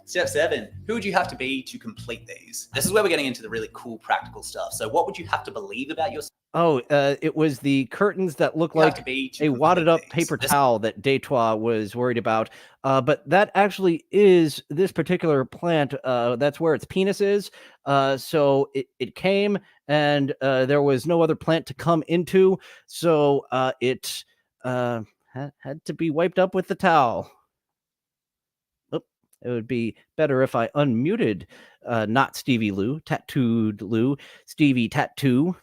Step 7, who would you have to be to complete these? This is where we're getting into the really cool practical stuff. So what would you have to believe about yourself? Oh, it was the curtains that look like a wadded up paper towel that Deitois was worried about. But that actually is this particular plant. That's where its penis is. So it came and there was no other plant to come into. So it had to be wiped up with the towel. It would be better if I unmuted not Stevie Lou, tattooed Lou, Stevie Tattoo.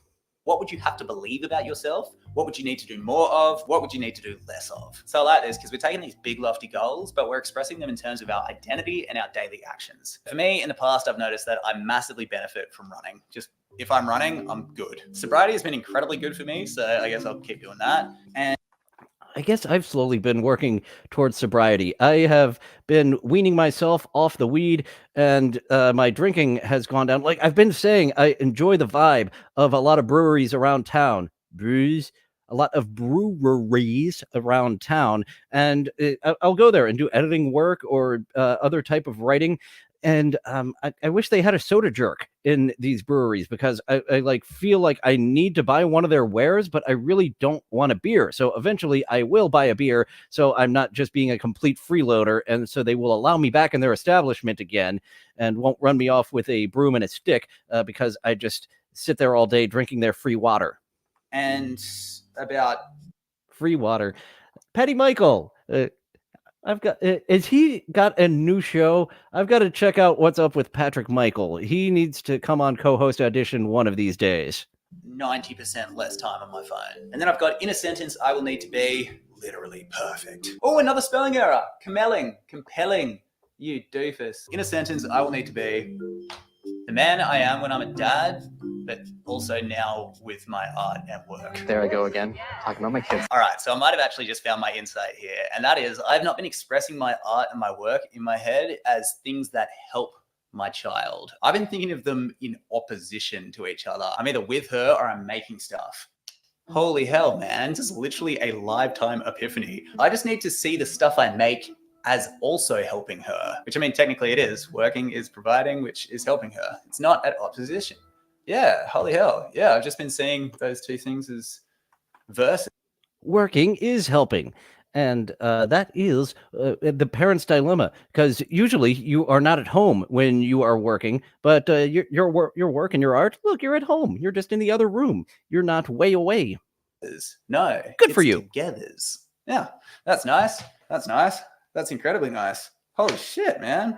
What would you have to believe about yourself? What would you need to do more of? What would you need to do less of? So I like this because we're taking these big lofty goals, but we're expressing them in terms of our identity and our daily actions. For me, in the past, I've noticed that I massively benefit from running. Just if I'm running, I'm good. Sobriety has been incredibly good for me, so I guess I'll keep doing that. And I guess I've slowly been working towards sobriety. I have been weaning myself off the weed, and my drinking has gone down. Like I've been saying, I enjoy the vibe of a lot of breweries around town. A lot of breweries around town, and I'll go there and do editing work or other type of writing. And I wish they had a soda jerk in these breweries, because I like feel like I need to buy one of their wares, but I really don't want a beer. So eventually I will buy a beer, so I'm not just being a complete freeloader, and so they will allow me back in their establishment again and won't run me off with a broom and a stick because I just sit there all day drinking their free water. And about free water. Patty Michael, I've got, is he got a new show? I've got to check out what's up with Patrick Michael. He needs to come on Cohost Audition one of these days. 90% less time on my phone. And then I've got in a sentence, I will need to be literally perfect. Oh, another spelling error. Compelling. You doofus. In a sentence, I will need to be the man I am when I'm a dad, but also now with my art and work. There I go again, talking about my kids. All right, so I might have actually just found my insight here, and that is I've not been expressing my art and my work in my head as things that help my child. I've been thinking of them in opposition to each other. I'm either with her or I'm making stuff. Holy hell, man, this is literally a lifetime epiphany. I just need to see the stuff I make as also helping her, which I mean, technically it is. Working is providing, which is helping her. It's not at opposition. Yeah, holy hell. Yeah, I've just been seeing those two things as verses. Working is helping. And that is the parent's dilemma, because usually you are not at home when you are working, but your work and your art, look, you're at home. You're just in the other room. You're not way away. No, Good for it's you. Togethers. Yeah, that's nice. That's nice. That's incredibly nice. Holy shit, man.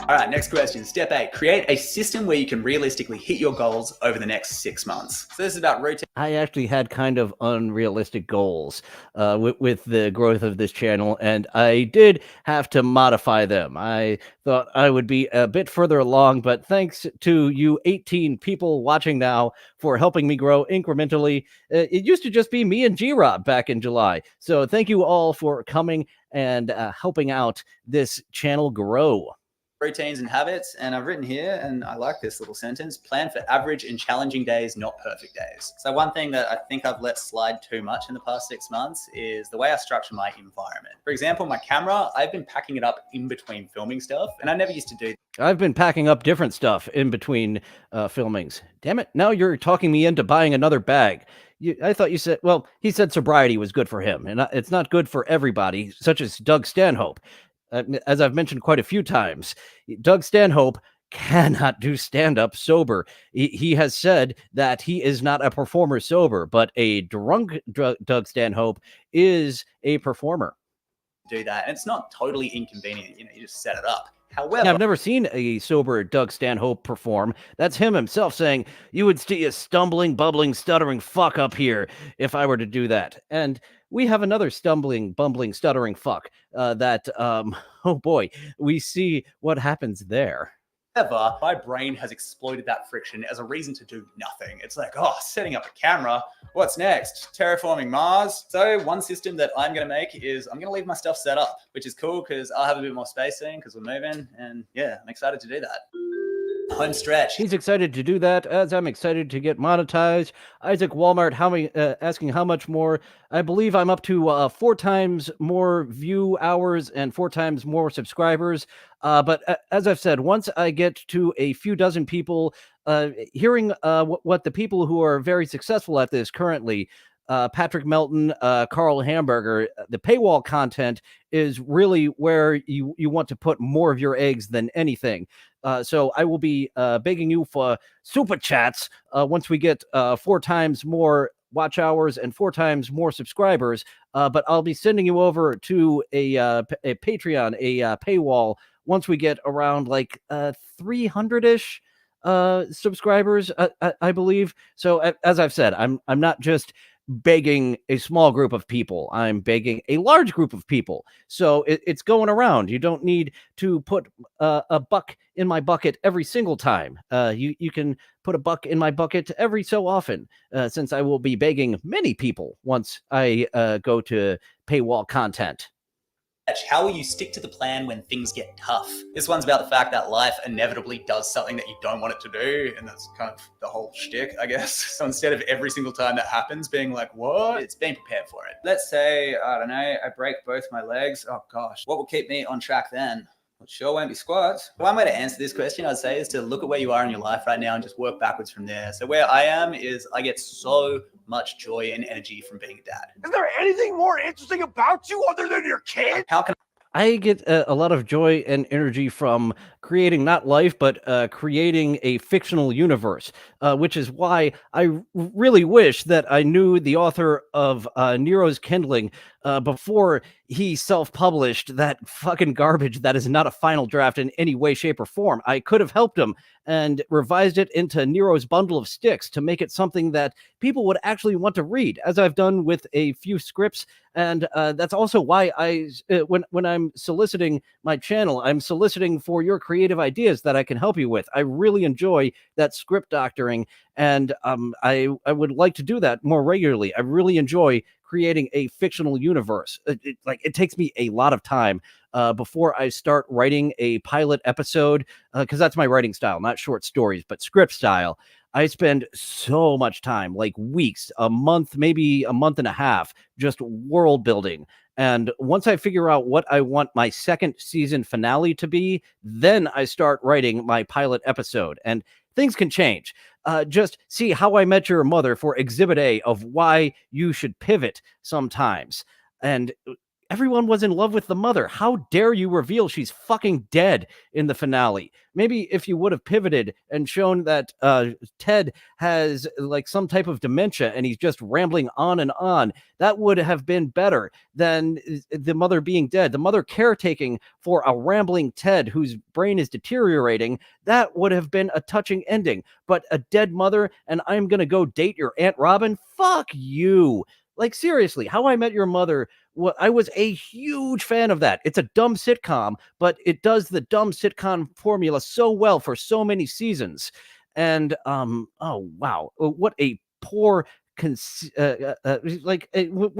All right, next question. Step 8, create a system where you can realistically hit your goals over the next 6 months. So this is about routine. I actually had kind of unrealistic goals with the growth of this channel, and I did have to modify them. I thought I would be a bit further along, but thanks to you 18 people watching now for helping me grow incrementally. It used to just be me and G-Rob back in July. So thank you all for coming and helping out this channel grow. Routines and habits, and I've written here, and I like this little sentence, plan for average and challenging days, not perfect days. So one thing that I think I've let slide too much in the past 6 months is the way I structure my environment. For example, my camera, I've been packing it up in between filming stuff, and I never used to do that. I've been packing up different stuff in between filmings. Damn it, now you're talking me into buying another bag. I thought you said, well, he said sobriety was good for him, and it's not good for everybody, such as Doug Stanhope. As I've mentioned quite a few times, Doug Stanhope cannot do stand-up sober. He has said that he is not a performer sober, but a drunk Doug Stanhope is a performer. Do that, and it's not totally inconvenient. You know, you just set it up. However, I've never seen a sober Doug Stanhope perform. That's him himself saying, you would see a stumbling, bubbling, stuttering fuck up here if I were to do that. And we have another stumbling, bumbling, stuttering fuck oh boy, we see what happens there. However, my brain has exploited that friction as a reason to do nothing. It's like, oh, setting up a camera. What's next? Terraforming Mars. So one system that I'm going to make is I'm going to leave my stuff set up, which is cool because I'll have a bit more space soon because we're moving. And yeah, I'm excited to do that. Home stretch. He's excited to do that, as I'm excited to get monetized. Isaac Walmart asking how much more. I believe I'm up to 4 times more view hours and 4 times more subscribers. But as I've said, once I get to a few dozen people, hearing what the people who are very successful at this currently, Patrick Melton, Carl Hamburger, the paywall content is really where you want to put more of your eggs than anything. So I will be begging you for super chats once we get 4 times more watch hours and 4 times more subscribers. But I'll be sending you over to a Patreon, a paywall, once we get around like 300-ish subscribers, I believe. So as I've said, I'm not just begging a small group of people. I'm begging a large group of people. So it's going around. You don't need to put a buck in my bucket every single time. You can put a buck in my bucket every so often, since I will be begging many people once I go to paywall content. How will you stick to the plan when things get tough? This one's about the fact that life inevitably does something that you don't want it to do, and that's kind of the whole shtick, I guess. So instead of every single time that happens being like, what? It's being prepared for it. Let's say, I don't know, I break both my legs. Oh gosh, what will keep me on track then? It sure won't be squats. One way to answer this question, I'd say, is to look at where you are in your life right now and just work backwards from there. So where I am is I get so much joy and energy from being a dad. Is there anything more interesting about you other than your kid? How can I get a lot of joy and energy from creating not life, but creating a fictional universe, which is why I really wish that I knew the author of Nero's Kindling before he self-published that fucking garbage that is not a final draft in any way, shape, or form. I could have helped him and revised it into Nero's Bundle of Sticks to make it something that people would actually want to read, as I've done with a few scripts. And that's also why when I'm soliciting my channel, I'm soliciting for your creative ideas that I can help you with. I really enjoy that script doctoring, and I would like to do that more regularly. I really enjoy creating a fictional universe. It takes me a lot of time before I start writing a pilot episode, because that's my writing style, not short stories, but script style. I spend so much time, like weeks, a month, maybe a month and a half, just world building. And once I figure out what I want my second season finale to be, then I start writing my pilot episode. And things can change. Just see How I Met Your Mother for Exhibit A of why you should pivot sometimes. And everyone was in love with the mother. How dare you reveal she's fucking dead in the finale? Maybe if you would have pivoted and shown that Ted has like some type of dementia and he's just rambling on, that would have been better than the mother being dead. The mother caretaking for a rambling Ted whose brain is deteriorating, that would have been a touching ending. But a dead mother and I'm going to go date your Aunt Robin? Fuck you. Like, seriously, How I Met Your Mother, I was a huge fan of that. It's a dumb sitcom, but it does the dumb sitcom formula so well for so many seasons. And, oh, wow, what a poor when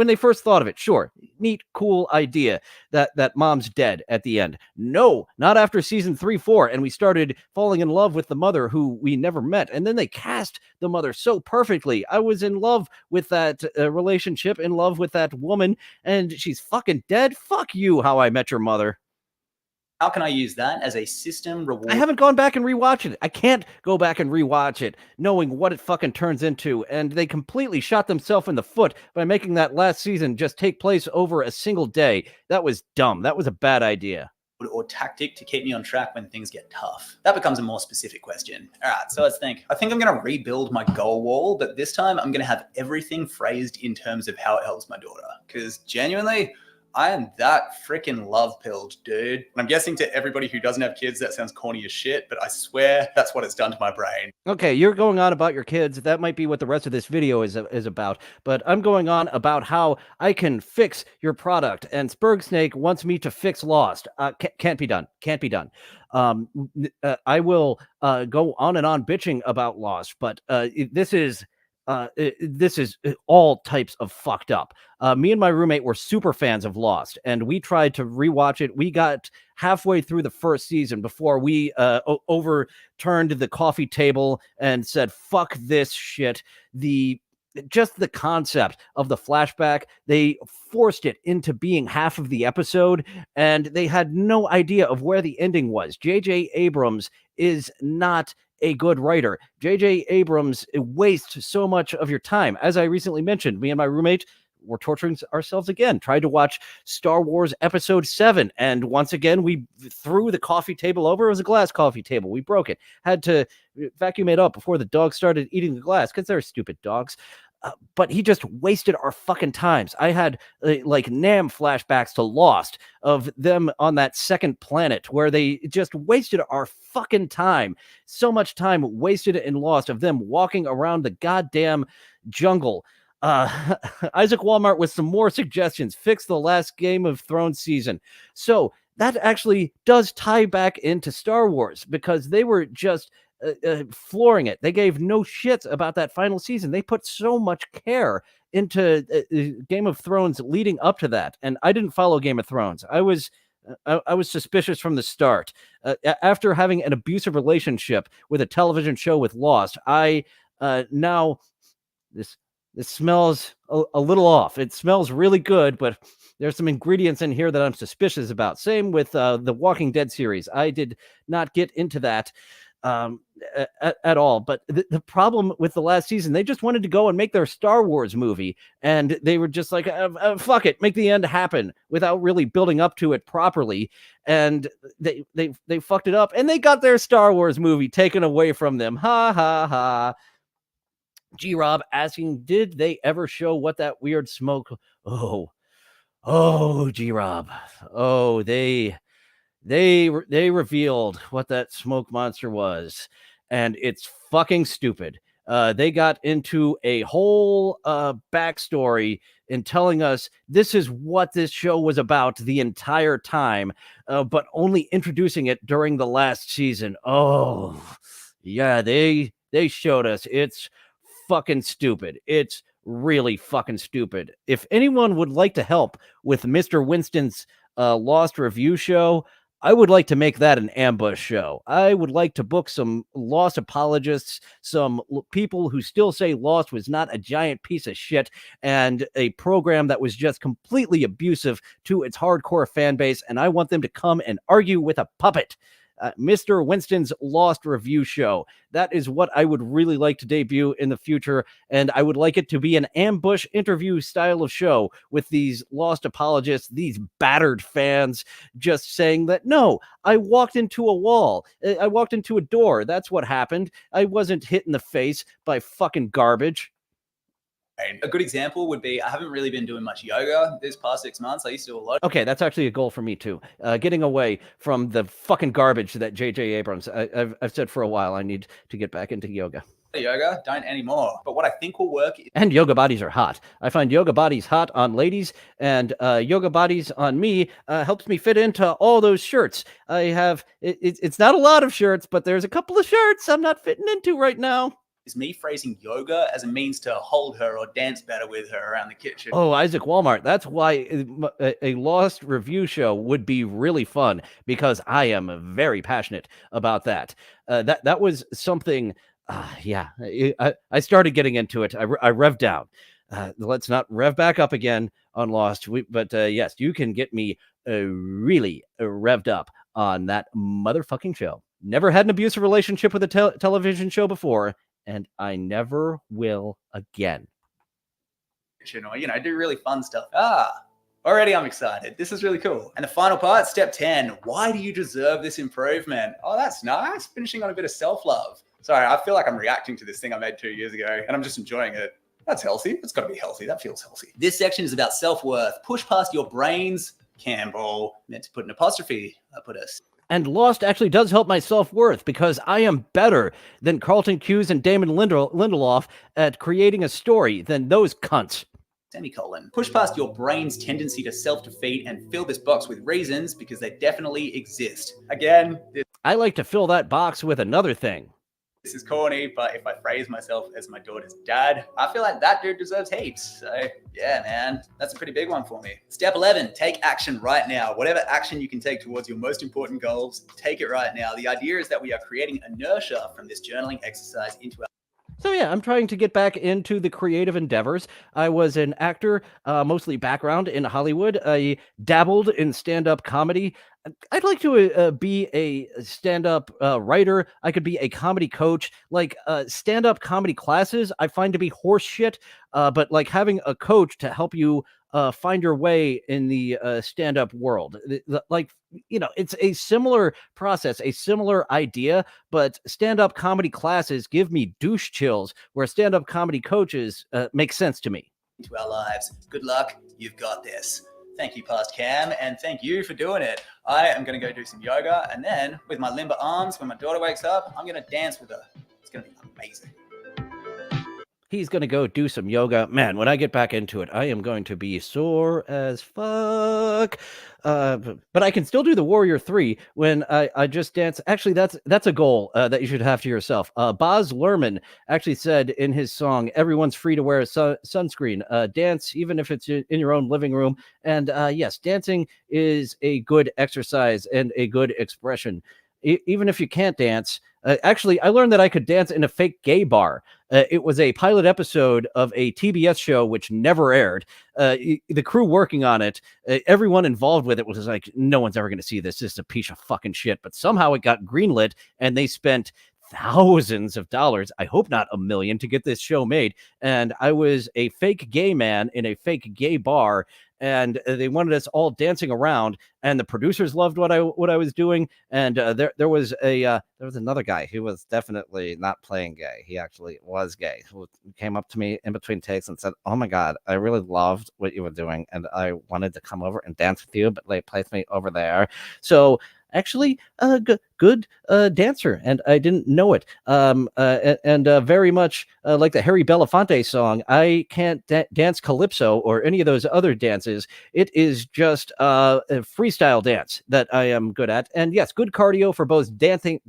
they first thought of it, sure, neat, cool idea that mom's dead at the end. No, not after season 3, 4, and we started falling in love with the mother who we never met, and then they cast the mother so perfectly. I was in love with that relationship, in love with that woman, and she's fucking dead. Fuck you, How I Met Your Mother. How can I use that as a system reward? I haven't gone back and rewatched it. I can't go back and rewatch it knowing what it fucking turns into. And they completely shot themselves in the foot by making that last season just take place over a single day. That was dumb. That was a bad idea. Or tactic to keep me on track when things get tough? That becomes a more specific question. All right, so let's think. I think I'm going to rebuild my goal wall, but this time I'm going to have everything phrased in terms of how it helps my daughter. Because genuinely, I am that freaking love-pilled, dude. And I'm guessing to everybody who doesn't have kids, that sounds corny as shit, but I swear that's what it's done to my brain. Okay, you're going on about your kids. That might be what the rest of this video is about. But I'm going on about how I can fix your product. And Spurgsnake wants me to fix Lost. Can't be done. Can't be done. I will go on and on bitching about Lost, but this is all types of fucked up. Me and my roommate were super fans of Lost, and we tried to rewatch it. We got halfway through the first season before we overturned the coffee table and said, fuck this shit. Just the concept of the flashback, they forced it into being half of the episode, and they had no idea of where the ending was. J.J. Abrams is not a good writer. J.J. Abrams wastes so much of your time. As I recently mentioned, me and my roommate were torturing ourselves again, tried to watch Star Wars Episode 7, and once again, we threw the coffee table over. It was a glass coffee table. We broke it. Had to vacuum it up before the dogs started eating the glass, because they're stupid dogs. But he just wasted our fucking times. I had like Nam flashbacks to Lost of them on that second planet where they just wasted our fucking time. So much time wasted in Lost of them walking around the goddamn jungle. Isaac Walmart with some more suggestions. Fix the last Game of Thrones season. So that actually does tie back into Star Wars, because they were just flooring it. They gave no shits about that final season. They put so much care into Game of Thrones leading up to that, and I didn't follow Game of Thrones. I was suspicious from the start. After having an abusive relationship with a television show with Lost, I now this smells a little off. It smells really good, but there's some ingredients in here that I'm suspicious about. Same with the Walking Dead series. I did not get into that at all. But the problem with the last season, they just wanted to go and make their Star Wars movie, and they were just like, fuck it, make the end happen, without really building up to it properly. And they fucked it up, and they got their Star Wars movie taken away from them. Ha ha ha. G-Rob asking, did they ever show what that weird smoke? Oh, G-Rob. Oh, they revealed what that smoke monster was, and it's fucking stupid. They got into a whole backstory in telling us this is what this show was about the entire time, but only introducing it during the last season. Oh, yeah, they showed us. It's fucking stupid. It's really fucking stupid. If anyone would like to help with Mr. Winston's Lost review show, I would like to make that an ambush show. I would like to book some Lost apologists, some people who still say Lost was not a giant piece of shit, and a program that was just completely abusive to its hardcore fan base, and I want them to come and argue with a puppet. Mr. Winston's Lost Review Show. That is what I would really like to debut in the future, and I would like it to be an ambush interview style of show with these lost apologists, these battered fans, just saying that, no, I walked into a wall. I walked into a door. That's what happened. I wasn't hit in the face by fucking garbage. A good example would be, I haven't really been doing much yoga this past 6 months. I used to do a lot. Okay, that's actually a goal for me too. Getting away from the fucking garbage that J.J. Abrams. I've said for a while I need to get back into yoga. Yoga, don't anymore. But what I think will work is... And yoga bodies are hot. I find yoga bodies hot on ladies, and yoga bodies on me helps me fit into all those shirts. I have, it's not a lot of shirts, but there's a couple of shirts I'm not fitting into right now. Is me phrasing yoga as a means to hold her or dance better with her around the kitchen. Oh, Isaac Walmart. That's why a Lost Review Show would be really fun, because I am very passionate about that. That was something, I started getting into it. I revved down. Let's not rev back up again on Lost. But yes, you can get me really revved up on that motherfucking show. Never had an abusive relationship with a television show before, and I never will again. Or, do really fun stuff. Already I'm excited. This is really cool. And the final part, step 10. Why do you deserve this improvement? Oh, that's nice. Finishing on a bit of self-love. Sorry, I feel like I'm reacting to this thing I made 2 years ago, and I'm just enjoying it. That's healthy. It's got to be healthy. That feels healthy. This section is about self-worth. Push past your brains. Campbell. Meant to put an apostrophe. I put a... And Lost actually does help my self-worth, because I am better than Carlton Cuse and Damon Lindelof at creating a story than those cunts. Semicolon. Push past your brain's tendency to self-defeat and fill this box with reasons, because they definitely exist. Again, I like to fill that box with another thing. This is corny, but if I phrase myself as my daughter's dad, I feel like that dude deserves heaps. So yeah, man, that's a pretty big one for me. Step 11, take action right now. Whatever action you can take towards your most important goals, take it right now. The idea is that we are creating inertia from this journaling exercise into our... So yeah, I'm trying to get back into the creative endeavors. I was an actor, mostly background in Hollywood. I dabbled in stand-up comedy. I'd like to be a stand-up writer. I could be a comedy coach. Like stand-up comedy classes, I find to be horse shit. But like having a coach to help you find your way in the stand-up world, it's a similar process, a similar idea. But stand-up comedy classes give me douche chills, where stand-up comedy coaches make sense to me. Into our lives. Good luck. You've got this. Thank you, Past Cam, and thank you for doing it. I am going to go do some yoga, and then with my limber arms, when my daughter wakes up, I'm going to dance with her. It's going to be amazing. He's going to go do some yoga. Man, when I get back into it, I am going to be sore as fuck. But I can still do the Warrior 3 when I just dance. Actually, that's a goal that you should have to yourself. Baz Luhrmann actually said in his song, everyone's free to wear a sunscreen. Dance, even if it's in your own living room. And yes, dancing is a good exercise and a good expression. Even if you can't dance. Actually, I learned that I could dance in a fake gay bar. It was a pilot episode of a TBS show which never aired. The crew working on it, everyone involved with it was like, no one's ever going to see this. This is a piece of fucking shit. But somehow it got greenlit, and they spent thousands of dollars, I hope not $1 million, to get this show made. And I was a fake gay man in a fake gay bar, and they wanted us all dancing around, and the producers loved what I was doing. And there was another guy who was definitely not playing gay. He actually was gay, who came up to me in between takes and said, "Oh my God, I really loved what you were doing, and I wanted to come over and dance with you, but they placed me over there." So actually a good dancer, and I didn't know it. And very much like the Harry Belafonte song, I can't dance calypso or any of those other dances. It is just a freestyle dance that I am good at. And yes, good cardio for both dancing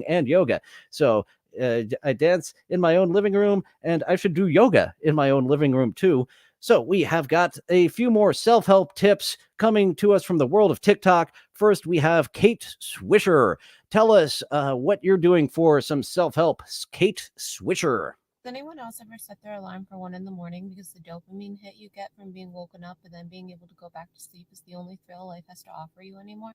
and yoga. So I dance in my own living room, and I should do yoga in my own living room too. So we have got a few more self-help tips coming to us from the world of TikTok. First, we have Kate Swisher. Tell us what you're doing for some self-help, Kate Swisher. Does anyone else ever set their alarm for 1 a.m. because the dopamine hit you get from being woken up and then being able to go back to sleep is the only thrill life has to offer you anymore?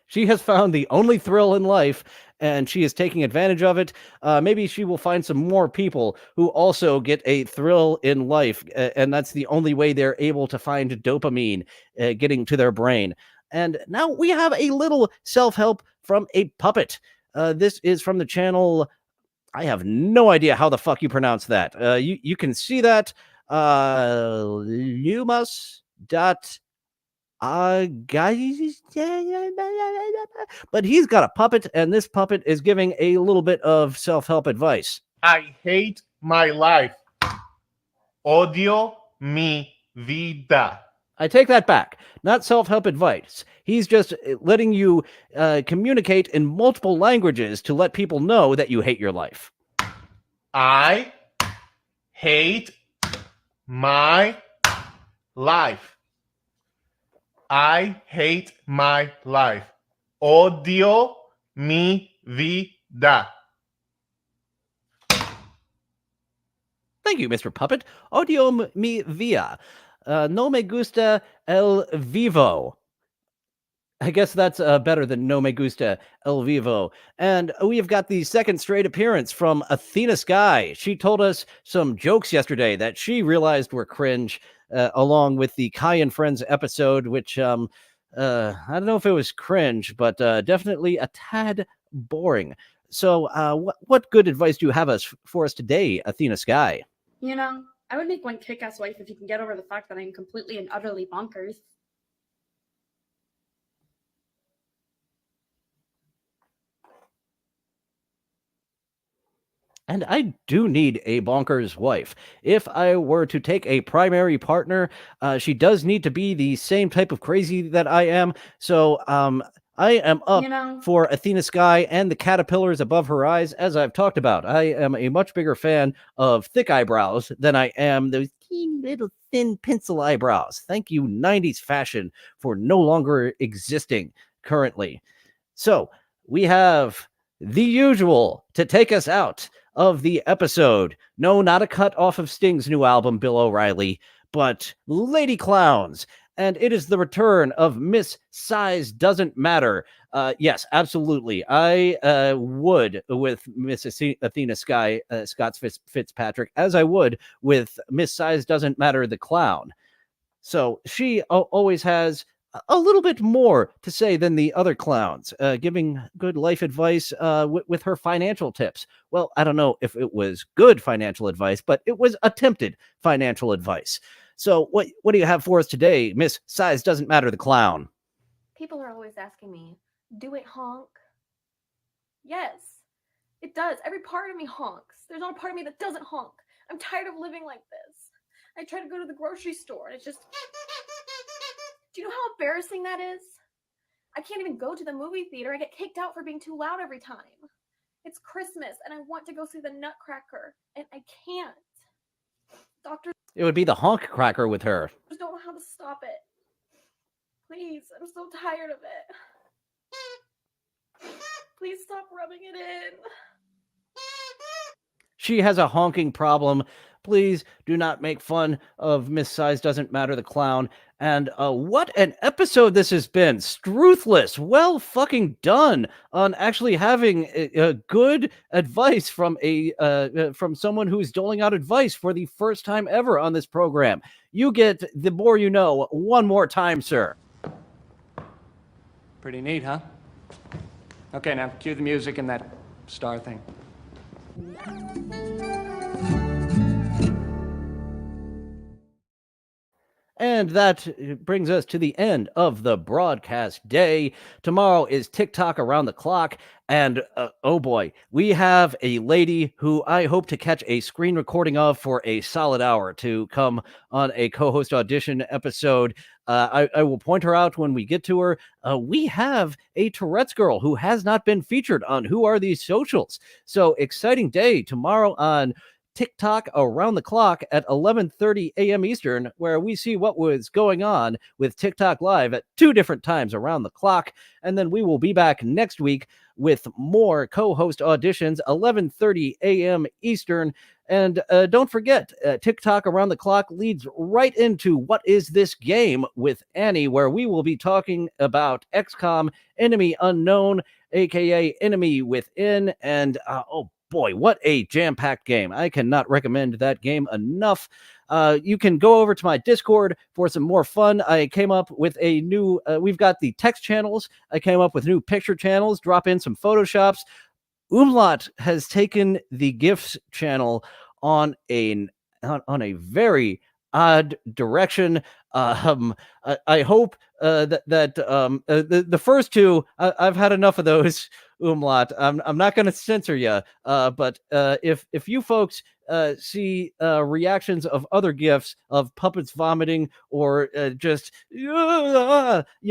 She has found the only thrill in life, and she is taking advantage of it. Maybe she will find some more people who also get a thrill in life, and that's the only way they're able to find dopamine getting to their brain. And now we have a little self-help from a puppet. This is from the channel. I have no idea how the fuck you pronounce that. You can see that. Lumas. Guys, but he's got a puppet, and this puppet is giving a little bit of self-help advice. I hate my life. Odio mi vida. I take that back. Not self-help advice. He's just letting you communicate in multiple languages to let people know that you hate your life. I hate my life. I hate my life. Odio mi vida. Thank you, Mr. Puppet. Odio mi vida. No me gusta el vivo. I guess that's better than no me gusta el vivo. And we've got the second straight appearance from Athena Sky. She told us some jokes yesterday that she realized were cringe, along with the Kai and Friends episode, which I don't know if it was cringe, but definitely a tad boring. So what good advice do you have for us today, Athena Sky? You know, I would make one kick-ass wife if you can get over the fact that I'm completely and utterly bonkers. And I do need a bonkers wife. If I were to take a primary partner, she does need to be the same type of crazy that I am. So I am up for Athena Sky and the caterpillars above her eyes, as I've talked about. I am a much bigger fan of thick eyebrows than I am those teeny little thin pencil eyebrows. Thank you, 90s fashion, for no longer existing currently. So we have the usual to take us out of the episode. No, not a cut off of Sting's new album, Bill O'Reilly, but Lady Clowns. And it is the return of Miss Size Doesn't Matter. Yes, absolutely. I would with Miss Athena Sky, Scott Fitzpatrick, as I would with Miss Size Doesn't Matter, the clown. So she always has a little bit more to say than the other clowns, giving good life advice with her financial tips. Well, I don't know if it was good financial advice, but it was attempted financial advice. So what do you have for us today, Miss Size Doesn't Matter, the clown? People are always asking me, do it honk? Yes, it does. Every part of me honks. There's not a part of me that doesn't honk. I'm tired of living like this. I try to go to the grocery store and it's just... Do you know how embarrassing that is? I can't even go to the movie theater. I get kicked out for being too loud every time. It's Christmas and I want to go see the Nutcracker and I can't. Doctors... It would be the honk cracker with her. don't know how to stop it. Please, I'm so tired of it. Please stop rubbing it in. She has a honking problem. Please do not make fun of Miss Size Doesn't Matter, the clown. And what an episode this has been. Struthless, well fucking done on actually having a good advice from from someone who's doling out advice for the first time ever on this program. You get the more you know one more time, sir. Pretty neat, huh? Okay, now cue the music and that star thing. And that brings us to the end of the broadcast day. Tomorrow is TikTok Around the Clock. And oh boy, we have a lady who I hope to catch a screen recording of for a solid hour to come on a co-host audition episode. I will point her out when we get to her. We have a Tourette's girl who has not been featured on Who Are These Socials? So exciting day tomorrow on TikTok Around the Clock at 11:30 a.m. Eastern, where we see what was going on with TikTok Live at 2 different times around the clock. And then we will be back next week with more co-host auditions, 11:30 a.m. Eastern. And don't forget, TikTok Around the Clock leads right into What Is This Game with Annie, where we will be talking about XCOM Enemy Unknown, aka Enemy Within. And oh boy, what a jam-packed game. I cannot recommend that game enough. You can go over to my Discord for some more fun. I came up with a new, we've got the text channels. I came up with new picture channels, drop in some Photoshops. Umlaut has taken the GIFs channel on a very odd direction. I hope that the first two, I've had enough of those. Umlaut, I'm not going to censor you, but if you folks see reactions of other GIFs of puppets vomiting or just you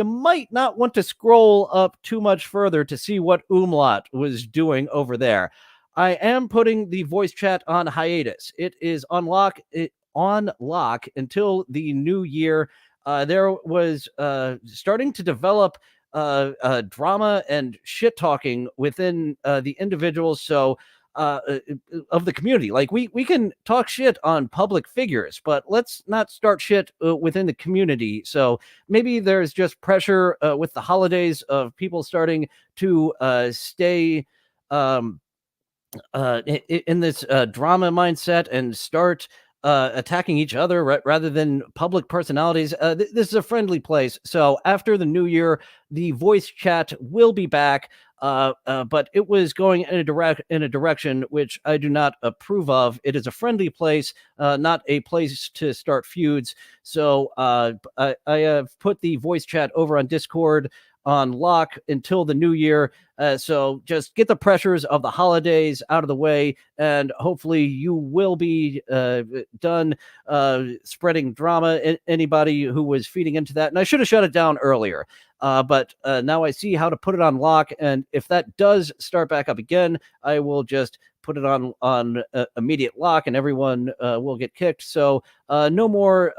might not want to scroll up too much further to see what Umlaut was doing over there. I am putting the voice chat on hiatus. It is on lock until the new year. There was starting to develop drama and shit talking within the individuals. So of the community, like we can talk shit on public figures, but let's not start shit within the community. So maybe there's just pressure with the holidays of people starting to stay in this drama mindset and start attacking each other rather than public personalities. This is a friendly place. So after the new year, the voice chat will be back. But it was going in a direction which I do not approve of. It is a friendly place, not a place to start feuds. So I have put the voice chat over on Discord on lock until the new year. So just get the pressures of the holidays out of the way, and hopefully you will be done spreading drama. Anybody who was feeding into that, and I should have shut it down earlier. But now I see how to put it on lock, and if that does start back up again, I will just put it on immediate lock, and everyone will get kicked. So no more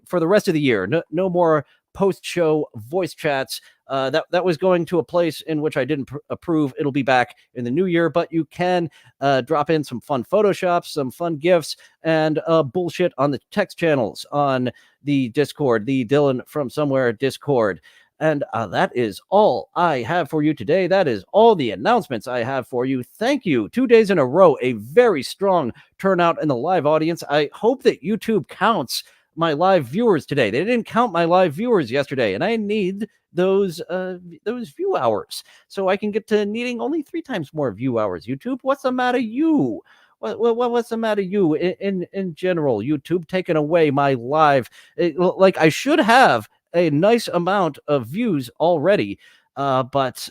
for the rest of the year. No more post-show voice chats. That was going to a place in which I didn't approve. It'll be back in the new year, but you can drop in some fun Photoshops, some fun GIFs, and bullshit on the text channels on the Discord, the Dillon from Somewhere Discord. And that is all I have for you today. That is all the announcements I have for you. Thank you. 2 days in a row, a very strong turnout in the live audience. I hope that YouTube counts my live viewers today. They didn't count my live viewers yesterday, and I need those view hours so I can get to needing only 3 times more view hours. YouTube, what's the matter, you? What's the matter, you? In general, YouTube taking away my live. Like I should have a nice amount of views already. But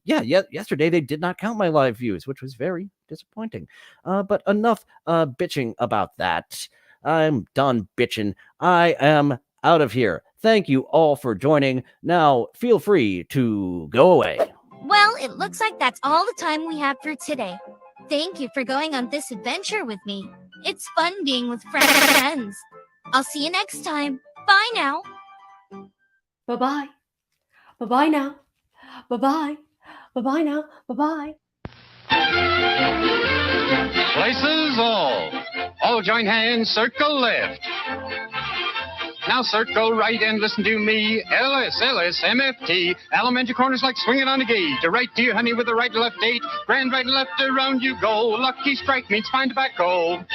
yesterday they did not count my live views, which was very disappointing. But enough bitching about that. I'm done bitching. I am out of here. Thank you all for joining. Now, feel free to go away. Well, it looks like that's all the time we have for today. Thank you for going on this adventure with me. It's fun being with friends. I'll see you next time. Bye now. Bye-bye. Bye-bye now. Bye-bye. Bye-bye now. Bye-bye. Places all join hands, circle left. Now circle right and listen to me. LSMFT. Elementary corners like swinging on a gate. To right to your honey with the right left date. Grand right and left around you go. Lucky strike means fine tobacco.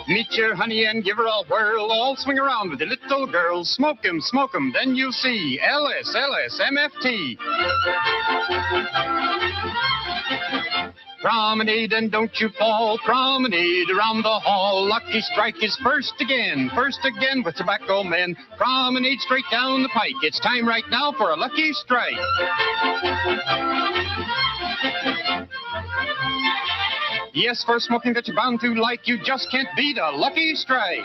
Meet your honey and give her a whirl. All swing around with the little girls. Smoke 'em, then you'll see. LSMFT. Promenade and don't you fall. Promenade around the hall. Lucky strike is first again with tobacco men. Promenade straight down the pike. It's time right now for a lucky strike. Yes, for smoking that you're bound to like, you just can't beat a lucky strike.